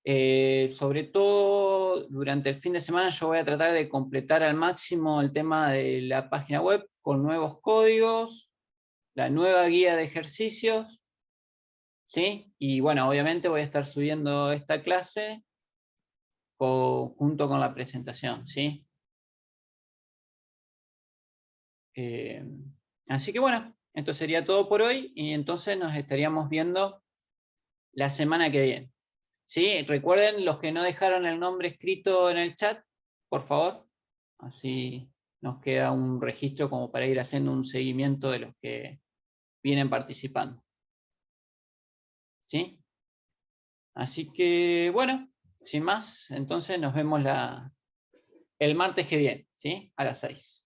Sobre todo durante el fin de semana yo voy a tratar de completar al máximo el tema de la página web con nuevos códigos, la nueva guía de ejercicios, ¿sí? Y bueno, obviamente voy a estar subiendo esta clase junto con la presentación, ¿sí? Eh, Así que bueno, esto sería todo por hoy y entonces nos estaríamos viendo la semana que viene. ¿Sí? Recuerden los que no dejaron el nombre escrito en el chat, por favor. Así nos queda un registro como para ir haciendo un seguimiento de los que vienen participando. ¿Sí? Así que, bueno, sin más, entonces nos vemos el martes que viene, ¿sí? A las 6.